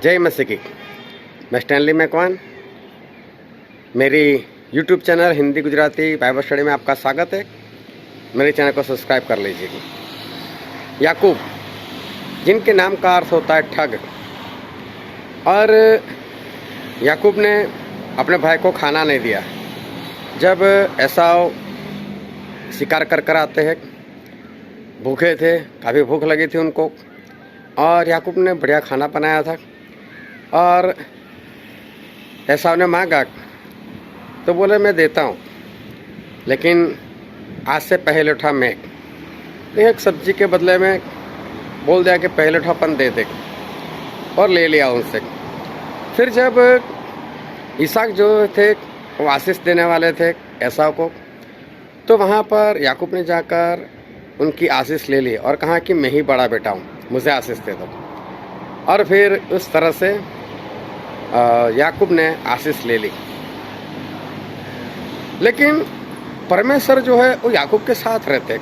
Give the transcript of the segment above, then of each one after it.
जय मसीह की। मैं स्टैनली मैकवान, मेरी YouTube channel Hindi Gujarati Bible study में आपका स्वागत है। मेरे चैनल को सब्सक्राइब कर लीजिए। याकूब, जिनके नाम का अर्थ होता है ठग, और याकूब ने अपने भाई को खाना नहीं दिया। जब एसाव शिकार कर कर आते हैं, भूखे थे, काफ़ी भूख लगी थी उनको, और याकूब ने बढ़िया खाना बनाया था, और एसाव ने मांगा तो बोले मैं देता हूँ, लेकिन आज से पहले उठा मैं। एक सब्जी के बदले में बोल दिया कि पहले उठापन दे दे, और ले लिया उनसे। फिर जब इसहाक जो थे वो आशीष देने वाले थे एसाव को, तो वहाँ पर याकूब ने जाकर उनकी आशीष ले ली और कहा कि मैं ही बड़ा बेटा हूँ, मुझे आशीष दे दो। और फिर उस तरह से याकूब ने आशीष ले ली। लेकिन परमेश्वर जो है वो याकूब के साथ रहते।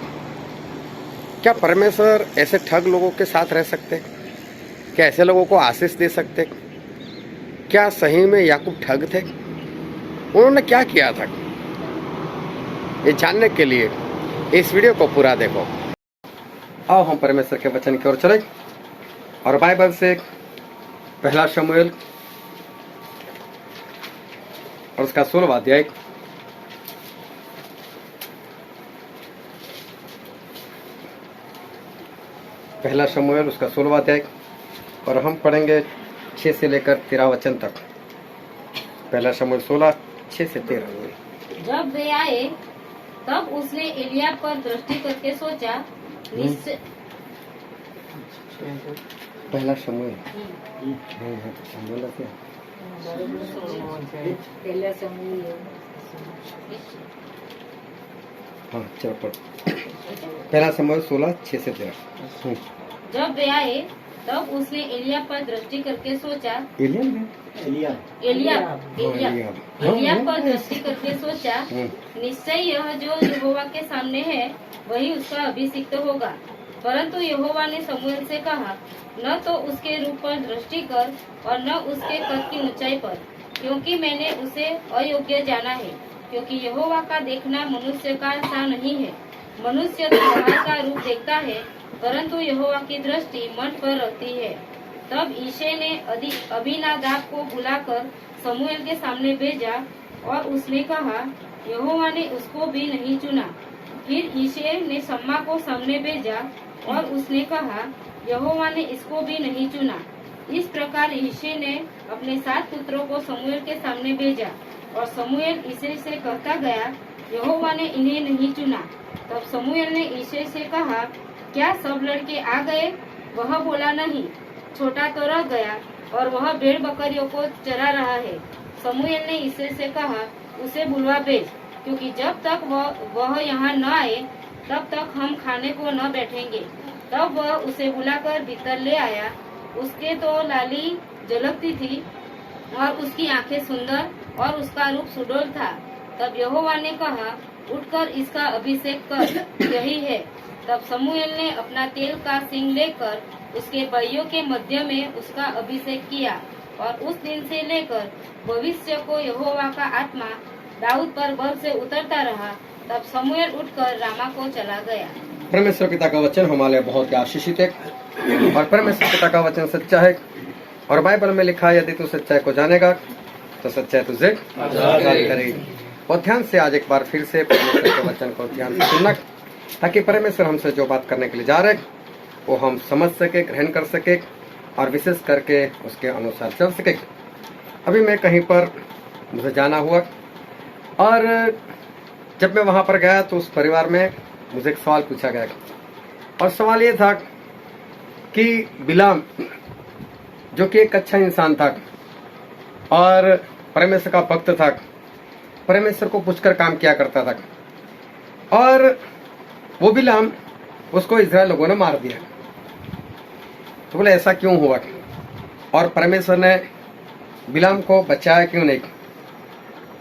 क्या परमेश्वर ऐसे ठग लोगों के साथ रह सकते? क्या ऐसे लोगों को आशीष दे सकते? क्या सही में याकूब ठग थे? उन्होंने क्या किया था? ये जानने के लिए इस वीडियो को पूरा देखो। आओ हम परमेश्वर के वचन की ओर चले, और बाइबल से पहला शमूएल और उसका 16वां अध्याय, पहला शमूएल उसका 16वां अध्याय, और हम पढ़ेंगे 6 से लेकर 13 वचन तक। पहला शमूएल 16, 6 से 13। जब वे आए तब उसने एलियाब पर दृष्टि करके सोचा, निश्चय। पहला शमूएल हाँ चलो पढ़। पहला शमूएल 16, 6 से 13। जब वे आए तब उसने एलियाब पर दृष्टि करके सोचा, एलियाब पर दृष्टि करके सोचा, निश्चय यह जो यहोवा के सामने है वही उसका अभिषिक्त होगा। परंतु यहोवा ने शमूएल से कहा, न तो उसके रूप पर दृष्टि कर और न उसके कद की ऊंचाई पर, क्योंकि मैंने उसे अयोग्य जाना है। क्योंकि यहोवा का देखना मनुष्य का सा नहीं है। मनुष्य तो बाहर का रूप देखता है, परंतु यहोवा की दृष्टि मन पर रहती है। तब यिशै ने अबीनादाब को बुलाकर शमूएल के सामने भेजा, और उसने कहा, यहोवा ने उसको भी नहीं चुना। फिर यिशै ने शम्मा को सामने भेजा, और उसने कहा, यहोवा ने इसको भी नहीं चुना। इस प्रकार यिशै ने अपने 7 पुत्रों को शमूएल के सामने भेजा, और शमूएल यिशै से कहता गया, यहोवा ने इन्हें नहीं चुना। तब शमूएल ने यिशै से कहा, क्या सब लड़के आ गए? वह बोला, नहीं, छोटा तो रह गया, और वह भेड़ बकरियों को चरा रहा है। शमूएल ने यिशै से कहा, उसे बुलवा भेज, क्योंकि जब तक वह यहाँ न आए तब तक हम खाने को न बैठेंगे। तब वह उसे बुलाकर भीतर ले आया। उसके तो लाली झलकती थी, और उसकी आंखें सुंदर, और उसका रूप सुडौल था। तब यहोवा ने कहा, उठकर इसका अभिषेक कर, यही है। तब शमूएल ने अपना तेल का सिंग लेकर उसके बैयों के मध्य में उसका अभिषेक किया, और उस दिन से लेकर भविष्य को यहोवा का आत्मा दाऊद पर बल से उतरता रहा। तब शमूएल उठकर रामा को चला गया। परमेश्वर पिता का वचन हमारे बहुत ही आशीषित है, और परमेश्वर पिता का वचन सच्चा है। और बाइबल में लिखा है, यदि तू सच्चाई को जानेगा तो सच्चाई तुझे आजाद करेगी। और ध्यान से आज एक बार फिर से परमेश्वर के वचन को ध्यान से सुनना, ताकि परमेश्वर हमसे जो बात करने के लिए जा रहे वो हम समझ सके, ग्रहण कर सके, और विशेष करके उसके अनुसार चल सके। अभी मैं कहीं पर मुझे जाना हुआ, और जब मैं वहाँ पर गया तो उस परिवार में मुझे एक सवाल पूछा गया, और सवाल ये था कि बिलाम जो कि एक अच्छा इंसान था और परमेश्वर का भक्त था, परमेश्वर को पूछकर काम किया करता था, और वो बिलाम उसको इजराइल लोगों ने मार दिया। तो बोले ऐसा क्यों हुआ, और परमेश्वर ने बिलाम को बचाया क्यों नहीं?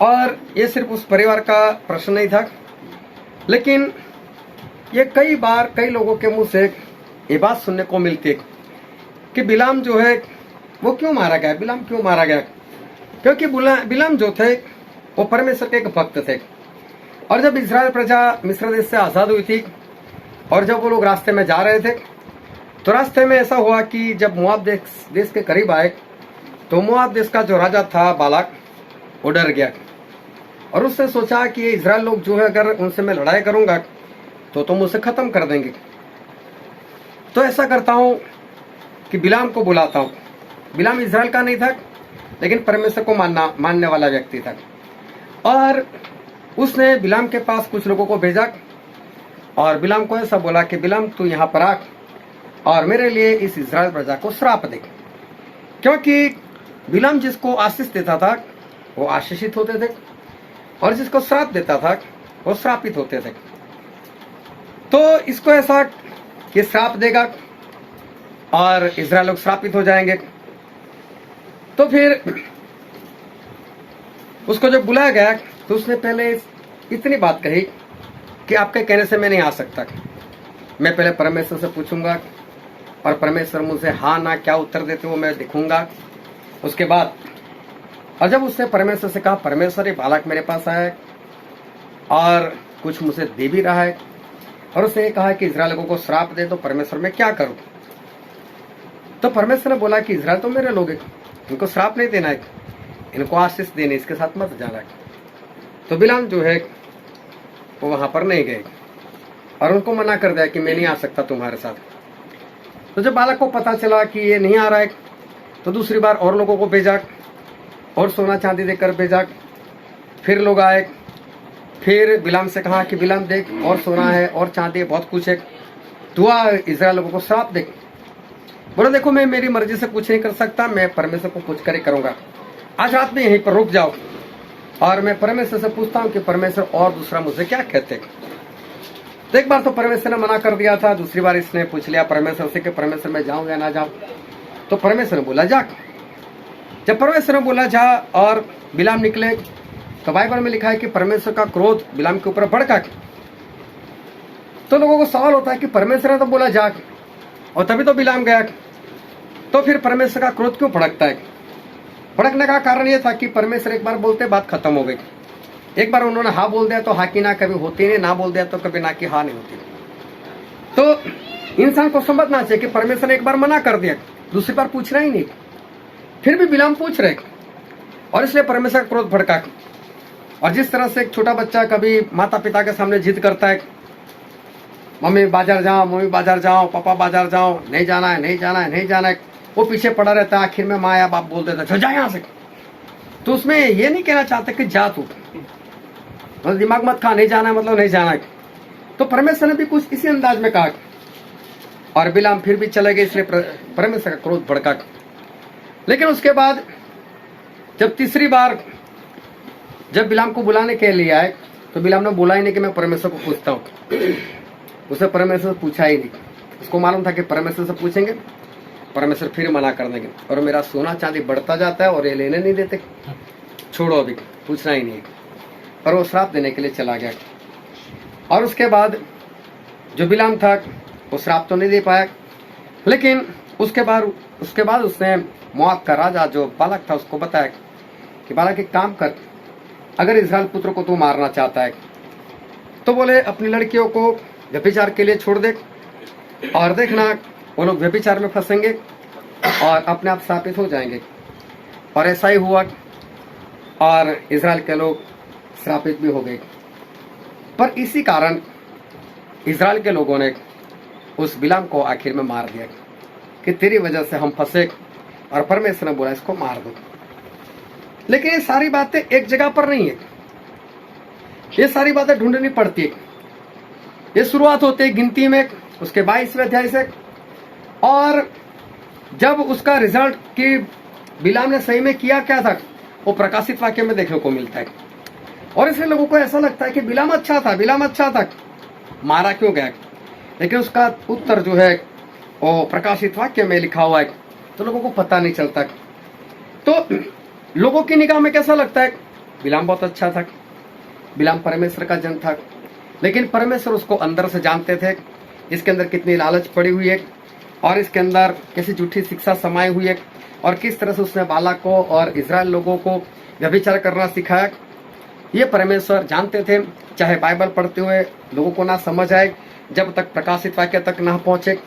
और ये सिर्फ उस परिवार का प्रश्न नहीं था, लेकिन ये कई बार कई लोगों के मुंह से ये बात सुनने को मिलती है कि बिलाम जो है वो क्यों मारा गया, बिलाम क्यों मारा गया? क्योंकि बिलाम जो थे वो परमेश्वर के एक भक्त थे। और जब इजराइल प्रजा मिस्र देश से आजाद हुई थी और जब वो लोग रास्ते में जा रहे थे तो रास्ते में ऐसा हुआ कि जब मोआब देश के करीब आए तो मोआब देश का जो राजा था बालाक वो डर गया और उसने सोचा कि ये इजराइल लोग जो है अगर उनसे मैं लड़ाई करूंगा तो तुम उसे खत्म कर देंगे। तो ऐसा करता हूं कि बिलाम को बुलाता हूं। बिलाम इजराइल का नहीं था लेकिन परमेश्वर को मानने वाला व्यक्ति था। और उसने बिलाम के पास कुछ लोगों को भेजा और बिलाम को ऐसा बोला कि बिलाम तू यहाँ पर आ और मेरे लिए इस इजराइल प्रजा को श्राप दे, क्योंकि बिलाम जिसको आशीष देता था वो आशीषित होते थे और जिसको श्राप देता था वो श्रापित होते थे। तो इसको ऐसा कि श्राप देगा और इजराइल लोग श्रापित हो जाएंगे। तो फिर उसको जब बुलाया गया तो उसने पहले इतनी बात कही कि आपके कहने से मैं नहीं आ सकता, मैं पहले परमेश्वर से पूछूंगा और परमेश्वर मुझसे हाँ ना क्या उत्तर देते वो मैं दिखूंगा। उसके बाद और जब उसने परमेश्वर से कहा परमेश्वर ये बालक मेरे पास आया है और कुछ मुझे दे भी रहा है और उसने कहा कि इजराइल लोगों को श्राप दे तो परमेश्वर मैं क्या करूं? तो परमेश्वर ने बोला कि इजराइल तो मेरे लोग हैं, इनको श्राप नहीं देना है, इनको आशीष देने, इसके साथ मत जाना है। तो बिलाम जो है वो वहां पर नहीं गए और उनको मना कर दिया कि मैं नहीं आ सकता तुम्हारे साथ। तो जब बालक को पता चला कि ये नहीं आ रहा है तो दूसरी बार और लोगों को भेजा और सोना चांदी देकर भेजा। फिर लोग आए, फिर बिलाम से कहा कि बिलाम देख और सोना है और चांदी है, बहुत कुछ है, तू आ इजराइल लोगों को श्राप दे। बोला देखो मैं मेरी मर्जी से कुछ नहीं कर सकता, मैं परमेश्वर को पूछ कर ही करूंगा, आज रात में यहीं पर रुक जाओ और मैं परमेश्वर से पूछता हूँ कि परमेश्वर और दूसरा मुझे क्या कहते। तो एक बार तो परमेश्वर ने मना कर दिया था, दूसरी बार इसने पूछ लिया परमेश्वर से कि परमेश्वर मैं जाऊं या ना जाऊं। तो परमेश्वर ने बोला जा। जब परमेश्वर ने बोला जा और बिलाम निकले तो बाइबल में लिखा है कि परमेश्वर का क्रोध बिलाम के ऊपर भड़का। तो लोगों को सवाल होता है कि परमेश्वर ने तो बोला जा और तभी तो बिलाम गया, तो फिर परमेश्वर का क्रोध क्यों भड़कता है? भड़कने का कारण यह था कि परमेश्वर एक बार बोलते बात खत्म हो गई। एक बार उन्होंने हाँ बोल दिया तो हाँ की ना कभी होती नहीं, ना बोल दिया तो कभी ना की हाँ नहीं होती। तो इंसान को समझना चाहिए कि परमेश्वर ने एक बार मना कर दिया, दूसरी बार पूछना ही नहीं, फिर भी बिलाम पूछ रहे और इसलिए परमेश्वर का क्रोध भड़का। और जिस तरह से एक छोटा बच्चा कभी माता पिता के सामने जिद करता है, मम्मी बाजार जाओ, मम्मी बाजार जाओ, पापा बाजार जाओ, नहीं जाना है, नहीं जाना है, नहीं जाना है, वो पीछे पड़ा रहता है, आखिर में माँ या बाप बोल देता है जा यहाँ से। तो उसमें ये नहीं कहना चाहते कि जा तू, मतलब दिमाग मत खा, नहीं जाना है मतलब नहीं जाना है। तो परमेश्वर ने भी कुछ इसी अंदाज में कहा और बिलाम फिर भी चले गए, इसलिए परमेश्वर का क्रोध भड़का। लेकिन उसके बाद जब तीसरी बार जब बिलाम को बुलाने के लिए आए तो बिलाम ने बोला ही नहीं कि मैं परमेश्वर को पूछता हूँ। उसे परमेश्वर से पूछा ही नहीं, उसको मालूम था कि परमेश्वर से पूछेंगे परमेश्वर फिर मना कर देंगे और मेरा सोना चांदी बढ़ता जाता है और ये लेने नहीं देते, छोड़ो अभी पूछना ही नहीं। और वो श्राप देने के लिए चला गया। और उसके बाद जो बिलाम था वो श्राप तो नहीं दे पाया, लेकिन उसके बाद उसने मोआब का राजा जो बालक था उसको बताया कि बालक एक काम कर, अगर इजराइल पुत्र को तू मारना चाहता है तो बोले अपनी लड़कियों को व्यभिचार के लिए छोड़ दे और देखना वो लोग व्यभिचार में फंसेंगे और अपने आप श्रापित हो जाएंगे। और ऐसा ही हुआ और इजराइल के लोग श्रापित भी हो गए। पर इसी कारण इजराइल के लोगों ने उस बिलाम को आखिर में मार दिया कि तेरी वजह से हम फंसे और परमेश्वर ने बोला इसको मार दो। लेकिन ये सारी बातें एक जगह पर नहीं है, ये सारी बातें ढूंढनी पड़ती है। ये शुरुआत होती है गिनती में उसके 22वें अध्याय से, और जब उसका रिजल्ट कि बिलाम ने सही में किया क्या था वो प्रकाशित वाक्य में देखने को मिलता है। और इसलिए लोगों को ऐसा लगता है कि बिलाम अच्छा था, मारा क्यों गया? लेकिन उसका उत्तर जो है वो प्रकाशित वाक्य में लिखा हुआ है, तो लोगों को पता नहीं चलता। तो लोगों की निगाह में कैसा लगता है? बिलाम बहुत अच्छा था, बिलाम परमेश्वर का जन था, लेकिन परमेश्वर उसको अंदर से जानते थे इसके अंदर कितनी लालच पड़ी हुई है और इसके अंदर कैसी झूठी शिक्षा समाई हुई है और किस तरह से उसने बालक को और इजराइल लोगों को व्यभिचार करना सिखाया, ये परमेश्वर जानते थे। चाहे बाइबल पढ़ते हुए लोगों को ना समझ आए, जब तक प्रकाशित वाक्य तक ना पहुंचे,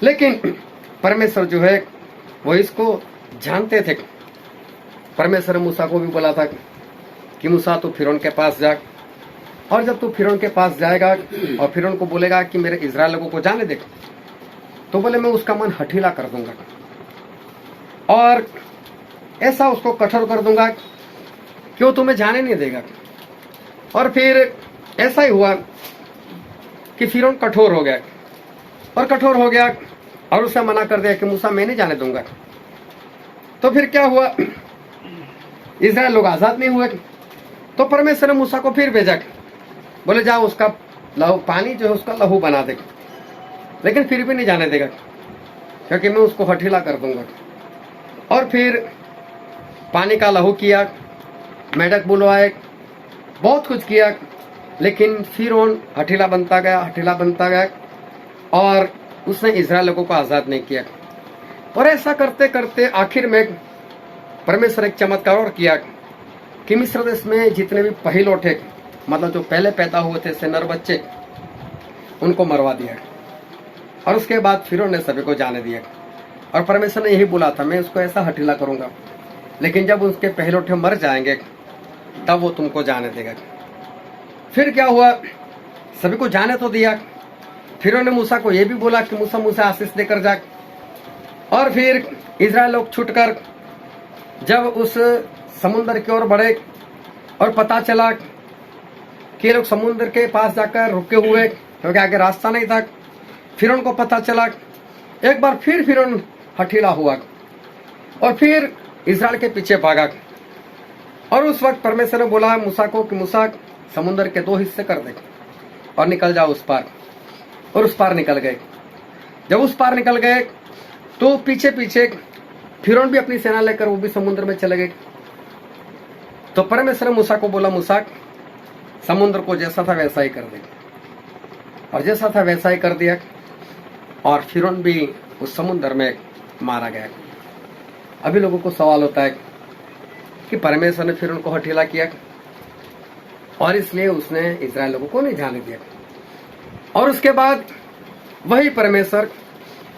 लेकिन परमेश्वर जो है वो इसको जानते थे। परमेश्वर ने मूसा को भी बोला था कि मूसा तू फिरौन के पास जा, और जब तू फिरौन के पास जाएगा और फिरौन को बोलेगा कि मेरे इजराइल लोगों को जाने दे, तो बोले मैं उसका मन हठीला कर दूंगा और ऐसा उसको कठोर कर दूंगा कि वो तुम्हें जाने नहीं देगा। और फिर ऐसा ही हुआ कि फिरौन कठोर हो गया और कठोर हो गया और उसे मना कर दिया कि मूसा मैं नहीं जाने दूंगा। तो फिर क्या हुआ, इजराइल लोग आजाद नहीं हुए। तो परमेश्वर ने मूसा को फिर भेजा, बोले जाओ उसका लहू, पानी जो है उसका लहू बना दे, लेकिन फिर भी नहीं जाने देगा क्योंकि मैं उसको हठीला कर दूंगा। और फिर पानी का लहू किया, मेढक बुलवाए, बहुत कुछ किया, लेकिन फिरौन हठीला बनता गया, हठीला बनता गया और उसने इजराइल लोगों को आजाद नहीं किया। और ऐसा करते करते आखिर में परमेश्वर एक चमत्कार और किया कि मिस्र देश में जितने भी पहिलौठे, मतलब जो पहले पैदा हुए थे से नर बच्चे, उनको मरवा दिया। और उसके बाद फिरौन ने सभी को जाने दिया। और परमेश्वर ने यही बोला था मैं उसको ऐसा हठीला करूंगा, लेकिन जब उसके पहिलौठे मर जाएंगे तब वो तुमको जाने देगा। फिर क्या हुआ, सभी को जाने तो दिया। फिरौन ने मूसा को यह भी बोला कि मूसा मूसा आशीष देकर जा। और फिर इजराइल लोग छूटकर जब उस समुद्र की ओर बढ़े और पता चला कि लोग समुद्र के पास जाकर रुके हुए क्योंकि आगे रास्ता नहीं था, फिरौन को पता चला। एक बार फिर फिरौन हठीला हुआ और फिर इजराइल के पीछे भागा। और उस वक्त परमेश्वर ने बोला मूसा को कि मूसा समुद्र के 2 हिस्से कर दे और निकल जाओ उस पार। और उस पार निकल गए। जब उस पार निकल गए तो पीछे पीछे फिरौन भी अपनी सेना लेकर वो भी समुद्र में चले गए। तो परमेश्वर ने मूसा को बोला मूसा समुद्र को जैसा था वैसा ही कर दे, और जैसा था वैसा ही कर दिया। और फिरौन भी उस समुद्र में मारा गया। अभी लोगों को सवाल होता है कि परमेश्वर ने फिरौन को हठीला किया और इसलिए उसने इजराइल लोगों को नहीं जाने दिया। और उसके बाद वही परमेश्वर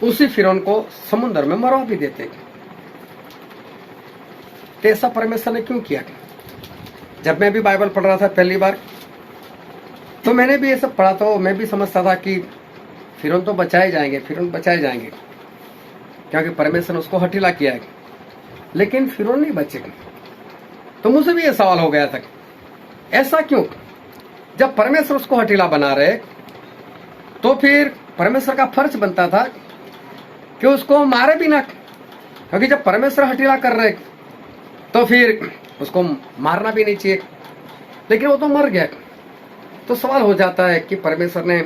उसी फिरौन को समुद्र में मरवा भी देते। तो ऐसा परमेश्वर ने क्यों किया? जब मैं भी बाइबल पढ़ रहा था पहली बार, तो मैंने भी ये सब पढ़ा, तो मैं भी समझता था कि फिरौन तो बचाए जाएंगे, फिरौन बचाए जाएंगे क्योंकि परमेश्वर ने उसको हठीला किया है। लेकिन फिरौन नहीं बचे। तो मुझे भी ये सवाल हो गया था ऐसा क्यों? जब परमेश्वर उसको हठीला बना रहे तो फिर परमेश्वर का फर्ज बनता था कि उसको मारे भी ना, क्योंकि जब परमेश्वर हठीला कर रहे तो फिर उसको मारना भी नहीं चाहिए, लेकिन वो तो मर गया। तो सवाल हो जाता है कि परमेश्वर ने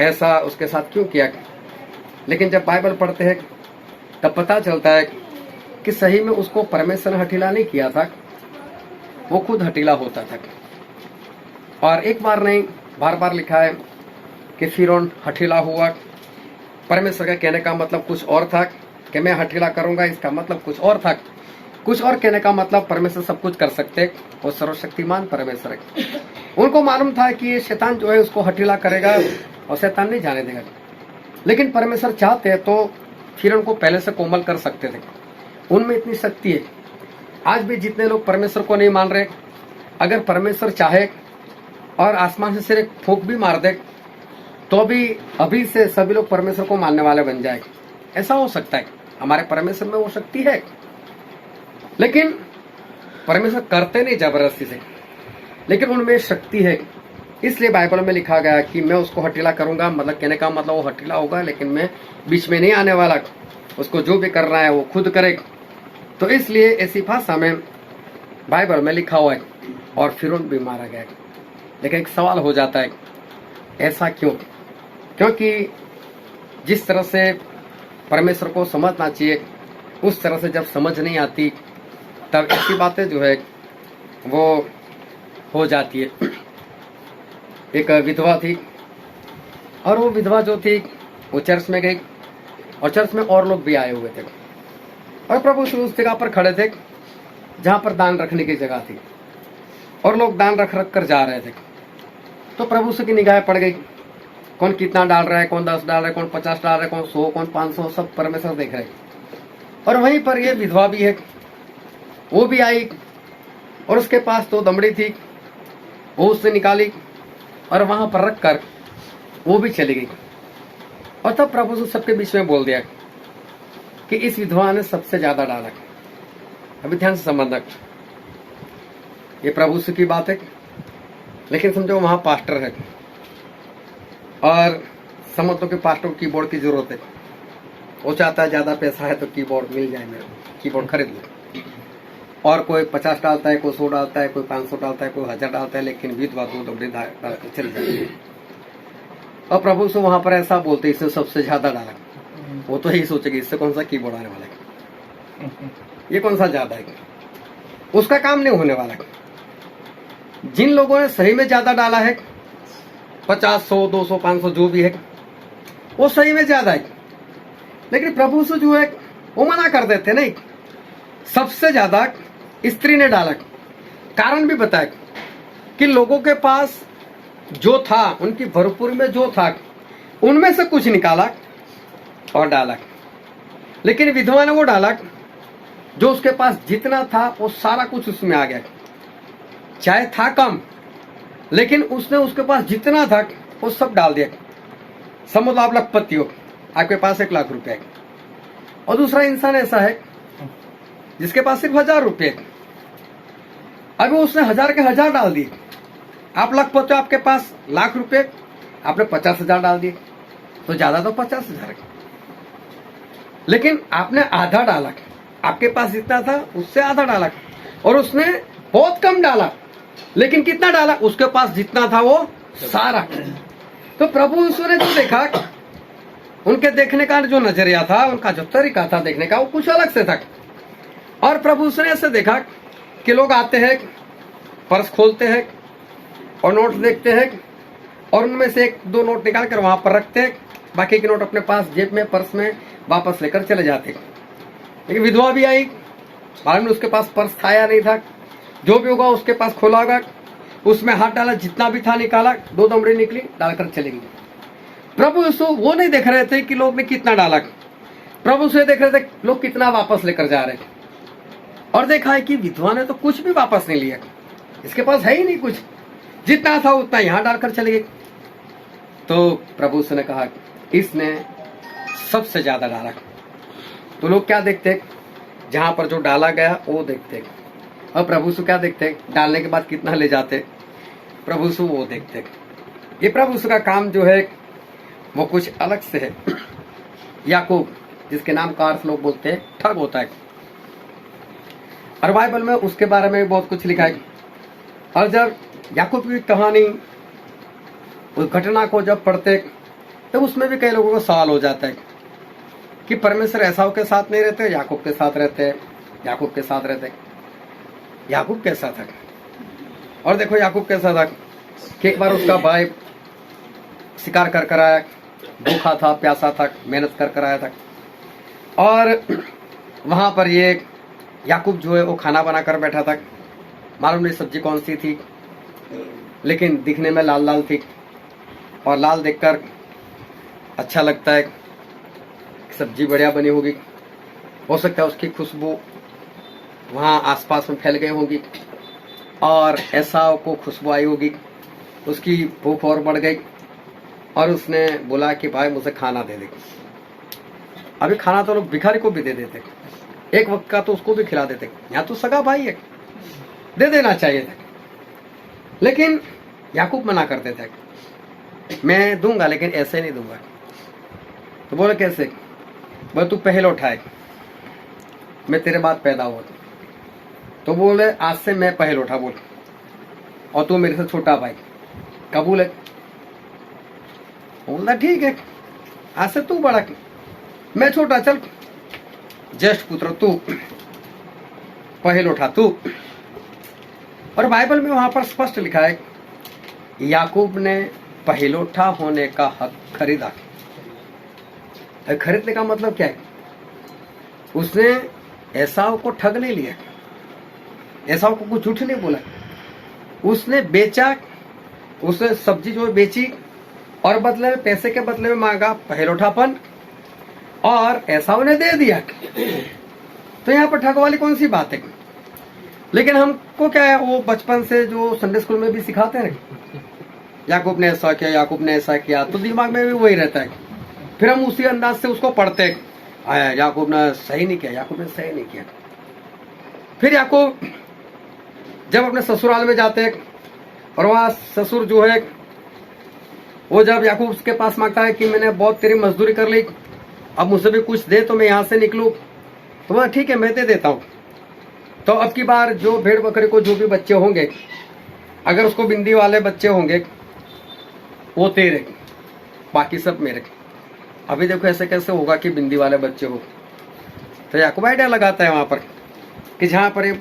ऐसा उसके साथ क्यों किया। लेकिन जब बाइबल पढ़ते हैं तब पता चलता है कि सही में उसको परमेश्वर ने हठीला नहीं किया था, वो खुद हठीला होता था। और एक बार नहीं, बार बार लिखा है कि फिरौन हठीला हुआ। परमेश्वर का कहने का मतलब कुछ और था कि मैं हठीला करूंगा, इसका मतलब कुछ और था। कुछ और कहने का मतलब परमेश्वर सब कुछ कर सकते, वो सर्वशक्तिमान परमेश्वर है। उनको मालूम था कि ये शैतान जो है उसको हठीला करेगा और शैतान नहीं जाने देगा। लेकिन परमेश्वर चाहते हैं तो फिरौन को पहले से कोमल कर सकते थे, उनमें इतनी शक्ति है। आज भी जितने लोग परमेश्वर को नहीं मान रहे, अगर परमेश्वर चाहे और आसमान से सिर्फ फूंक भी मार दे तो भी अभी से सभी लोग परमेश्वर को मानने वाले बन जाए। ऐसा हो सकता है, हमारे परमेश्वर में वो शक्ति है। लेकिन परमेश्वर करते नहीं जबरदस्ती से, लेकिन उनमें शक्ति है। इसलिए बाइबल में लिखा गया कि मैं उसको हठीला करूंगा, मतलब कहने का मतलब वो हठीला होगा लेकिन मैं बीच में नहीं आने वाला, उसको जो भी कर रहा है वो खुद करे। तो इसलिए ऐसी भाषा में बाइबल में लिखा हुआ है और फिरौन भी मारा गया। लेकिन एक सवाल हो जाता है ऐसा क्यों? क्योंकि जिस तरह से परमेश्वर को समझना चाहिए उस तरह से जब समझ नहीं आती तब ऐसी बातें जो है वो हो जाती है। एक विधवा थी और वो विधवा जो थी वो चर्च में गई और चर्च में और लोग भी आए हुए थे। और प्रभु यीशु उस जगह पर खड़े थे जहां पर दान रखने की जगह थी, और लोग दान रख रख कर जा रहे थे। तो प्रभु यीशु की निगाहें पड़ गई, कौन कितना डाल रहा है, कौन 10 डाल रहा है, कौन 50 डाल रहा है, कौन 100, कौन 500, सब परमेश्वर देख रहे। और वहीं पर ये विधवा भी है, वो भी आई और उसके पास 2 दमड़ी थी, वो उससे निकाली और वहां पर रख कर वो भी चली गई। और तब प्रभु यीशु सबके बीच में बोल दिया कि इस विधवा ने सबसे ज्यादा डाला। अभी ध्यान से समझना, ये प्रभु यीशु की बात है, लेकिन समझो वहां पास्टर है और समझो कि पास्टर को कीबोर्ड की जरूरत है। वो चाहता है ज्यादा पैसा है तो कीबोर्ड मिल जाए, मेरे कीबोर्ड खरीद लो। और कोई 50 डालता है, कोई 100 डालता है, कोई 500 डालता है, कोई 1000 डालता है, लेकिन विधवा 2 दमड़ी डाल कर चली जाती है। और प्रभु यीशु वहां पर ऐसा बोलते, इसने सबसे ज्यादा डाला। वो तो यही सोचेगी इससे कौन सा कीबोर्ड आने वाला है, ये कौन सा ज्यादा है, उसका काम नहीं होने वाला। जिन लोगों ने सही में ज्यादा डाला है, 50, 100, 200, 500 जो भी है, वो सही में ज्यादा है। लेकिन प्रभु यीशु जो है वो मना कर देते, नहीं, सबसे ज्यादा स्त्री ने डाला। कारण भी बताया कि लोगों के पास जो था, उनकी भरपूर में जो था, उनमें से कुछ निकाला और डाला। लेकिन विधवा ने वो डाला जो उसके पास जितना था वो सारा कुछ उसमें आ गया। चाहे था कम, लेकिन उसने उसके पास जितना था वो सब डाल दिया। समझ आप लखपति हो, आपके पास 1 लाख रुपए है, और दूसरा इंसान ऐसा है जिसके पास सिर्फ 1000 रुपये। अभी उसने 1000 के 1000 डाल दिए। आप लखपति हो, आपके पास लाख रुपए, आपने 50,000 डाल दिए, तो ज्यादा तो 50,000 है। लेकिन आपने आधा डाला, आपके पास जितना था उससे आधा डाला, और उसने बहुत कम डाला, लेकिन कितना डाला, उसके पास जितना था वो सारा। तो प्रभु यीशु ने जो देखा, उनके देखने का जो नजरिया था, उनका जो तरीका था देखने का, वो कुछ अलग से था। और प्रभु यीशु ने ऐसे देखा कि लोग आते हैं, पर्स खोलते हैं और नोट देखते हैं, और उनमें से 1-2 नोट निकाल कर वहां पर रखते हैं, बाकी के नोट अपने पास जेब में, पर्स में वापस लेकर चले जाते। लेकिन विधवा भी आई, मालूम नहीं उसके पास पर्स था या नहीं था, जो भी होगा उसके पास खोला होगा, उसमें हाथ डाला, जितना भी था निकाला, 2 दमड़ी निकली, डालकर चले गई। प्रभु यीशु वो नहीं देख रहे थे कि लोग ने कितना डाला, प्रभु यीशु देख रहे थे लोग कितना वापस लेकर जा रहे। और देखा है कि विधवा ने तो कुछ भी वापस नहीं लिया, इसके पास है ही नहीं कुछ, जितना था उतना यहां डालकर चले गए। तो प्रभु यीशु ने कहा इसने सबसे ज्यादा डाला। तो लोग क्या देखते, जहां पर जो डाला गया वो देखते, और प्रभु यीशु क्या देखते, डालने के बाद कितना ले जाते, प्रभु यीशु वो देखते। ये प्रभु यीशु का काम जो है वो कुछ अलग से है। याकूब, जिसके नाम का अर्थ लोग बोलते हैं ठग होता है, और बाइबल में उसके बारे में बहुत कुछ लिखा है। और जब याकूब की कहानी, उस घटना को जब पढ़ते, तो उसमें भी कई लोगों को सवाल हो जाता है कि परमेश्वर एसाव के साथ नहीं रहते, याकूब के साथ रहते, याकूब के साथ रहते। याकूब कैसा था? और देखो याकूब कैसा था कि एक बार उसका भाई शिकार कर कर आया, भूखा था, प्यासा था, मेहनत कर कर आया था, और वहां पर ये याकूब जो है वो खाना बना कर बैठा था। मालूम नहीं सब्जी कौन सी थी, लेकिन दिखने में लाल लाल थी, और लाल देखकर अच्छा लगता है, सब्जी बढ़िया बनी होगी। हो सकता है उसकी खुशबू वहाँ आसपास में फैल गई होगी, और ऐसा को खुशबू आई होगी, उसकी भूख और बढ़ गई, और उसने बोला कि भाई मुझे खाना दे दे। अभी खाना तो लोग भिखारी को भी दे देते, एक वक्त का तो उसको भी खिला देते, यहाँ तो सगा भाई है, दे देना चाहिए था। लेकिन याकूब मना कर देता है, मैं दूंगा लेकिन ऐसे नहीं दूंगा। तो बोले कैसे? बोले तू पहले उठाए, मैं तेरे बाद पैदा हुआ। तो बोले आज से मैं पहले उठा, बोल, और तू मेरे से छोटा भाई, कबूल है? बोला ठीक है, आज से तू बड़ा, मैं छोटा, चल ज्येष्ठ पुत्र तू, पहले उठा तू। और बाइबल में वहां पर स्पष्ट लिखा है याकूब ने पहलोठा होने का हक खरीदा। खरीदने का मतलब क्या है? उसने एसाव को ठग नहीं लिया, एसाव को कुछ झूठ नहीं बोला, उसने बेचा, उसने सब्जी जो बेची और बदले में पैसे के बदले में मांगा पहलोठापन और एसाव ने दे दिया। तो यहाँ पर ठग वाली कौन सी बात है? लेकिन हमको क्या है, वो बचपन से जो संडे स्कूल में भी सिखाते हैं, याकूब ने ऐसा किया, याकूब ने ऐसा किया, तो दिमाग में भी वही रहता है। फिर हम उसी अंदाज से उसको पढ़ते हैं, याकूब ने सही नहीं किया, याकूब ने सही नहीं किया। फिर याकूब जब अपने ससुराल में जाते हैं और वहाँ ससुर जो है वो जब याकूब उसके पास मांगता है कि मैंने बहुत तेरी मजदूरी कर ली, अब मुझसे भी कुछ दे तो मैं यहाँ से निकलूँ, तो वह ठीक है मैं दे देता हूँ। तो अब की बार जो भेड़ बकरे को जो भी बच्चे होंगे, अगर उसको बिंदी वाले बच्चे होंगे वो तेरे, बाकी सब मेरे। अभी देखो ऐसे कैसे होगा कि बिंदी वाले बच्चे हो। तो याकूब आइडिया लगाता है वहाँ पर कि जहाँ पर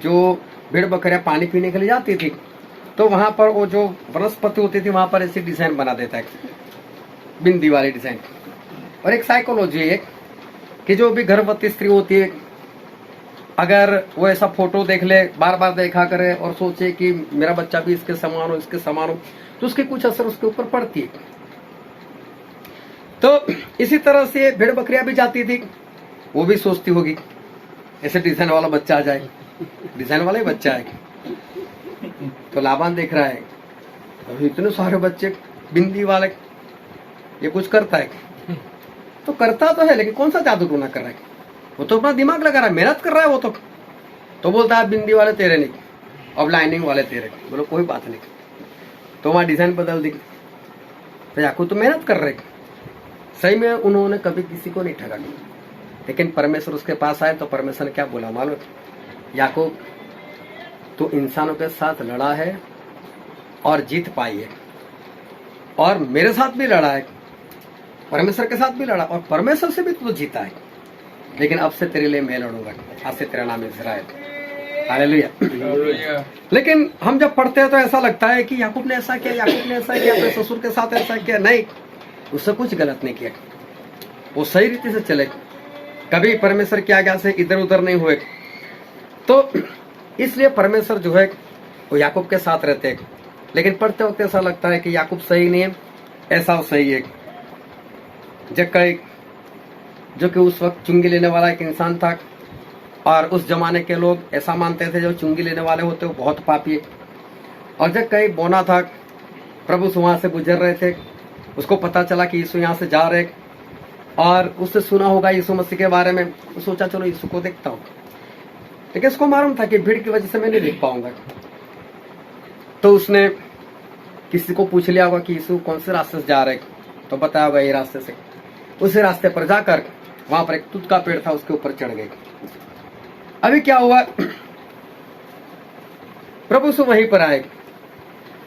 जो भेड़ बकरियाँ पानी पीने के लिए जाती थी, तो वहाँ पर वो जो वनस्पति होती थी वहाँ पर ऐसी डिजाइन बना देता है, बिंदी वाली डिजाइन। और एक साइकोलॉजी है कि जो भी गर्भवती स्त्री होती है, अगर वो ऐसा फोटो देख ले, बार बार देखा करे और सोचे कि मेरा बच्चा भी इसके समान हो, इसके समान हो, तो उसकी कुछ असर उसके ऊपर पड़ती है। तो इसी तरह से भेड़ बकरियां भी जाती थी, वो भी सोचती होगी ऐसे डिजाइन वाला बच्चा आ जाए, डिजाइन वाला ही बच्चा है। तो लाबान देख रहा है अभी इतने सारे बच्चे बिंदी वाले, ये कुछ करता है, तो करता तो है लेकिन कौन सा जादू टोना कर रहा है? वो तो अपना दिमाग लगा रहा है, मेहनत कर रहा है वो तो बोलता है बिंदी वाले तेरे नहीं, अब लाइनिंग वाले तेरे। बोलो कोई बात नहीं, तो वहां डिजाइन बदल दी। तो याकूब तो मेहनत कर रहे, सही में उन्होंने कभी किसी को नहीं ठगा, लेकिन परमेश्वर उसके पास आए तो परमेश्वर ने क्या बोला मालूम? याकूब तो इंसानों के साथ लड़ा है और जीत पाई है, और मेरे साथ भी लड़ा है, परमेश्वर के साथ भी लड़ा और परमेश्वर से भी तो जीता है, लेकिन अब से तेरे लिए मैं लड़ूंगा, आज से तेरा नाम इज़राइल। हालेलुया। लेकिन हम जब पढ़ते हैं तो ऐसा लगता है कि याकूब ने ऐसा किया, याकूब ने ऐसा किया, अपने ससुर के साथ ऐसा किया। नहीं, उससे कुछ गलत नहीं किया, वो सही रीति से चले, कभी परमेश्वर की आज्ञा से इधर उधर नहीं हुए। तो इसलिए परमेश्वर जो है वो याकूब के साथ रहते हैं। लेकिन पढ़ते वक्त ऐसा लगता है कि याकूब सही नहीं है, ऐसा सही है। जक्कई जो कि उस वक्त चुंगी लेने वाला एक इंसान था, और उस जमाने के लोग ऐसा मानते थे जो चुंगी लेने वाले होते वो बहुत पापी है। और जक्कई बोना था, प्रभु वहां से गुजर रहे थे, उसको पता चला कि यीशु यहाँ से जा रहे, और उससे सुना होगा यीशु मसीह के बारे में, तो सोचा चलो यीशु को देखता हूँ। लेकिन उसको मालूम था कि भीड़ की वजह से मैं नहीं देख पाऊंगा। तो उसने किसी को पूछ लिया होगा कि यीशु कौन से रास्ते से जा रहे, तो बताया होगा ये रास्ते से। उसी रास्ते पर जाकर वहां पर एक तुत का पेड़ था, उसके ऊपर चढ़ गए। अभी क्या हुआ, प्रभु से वहीं पर आए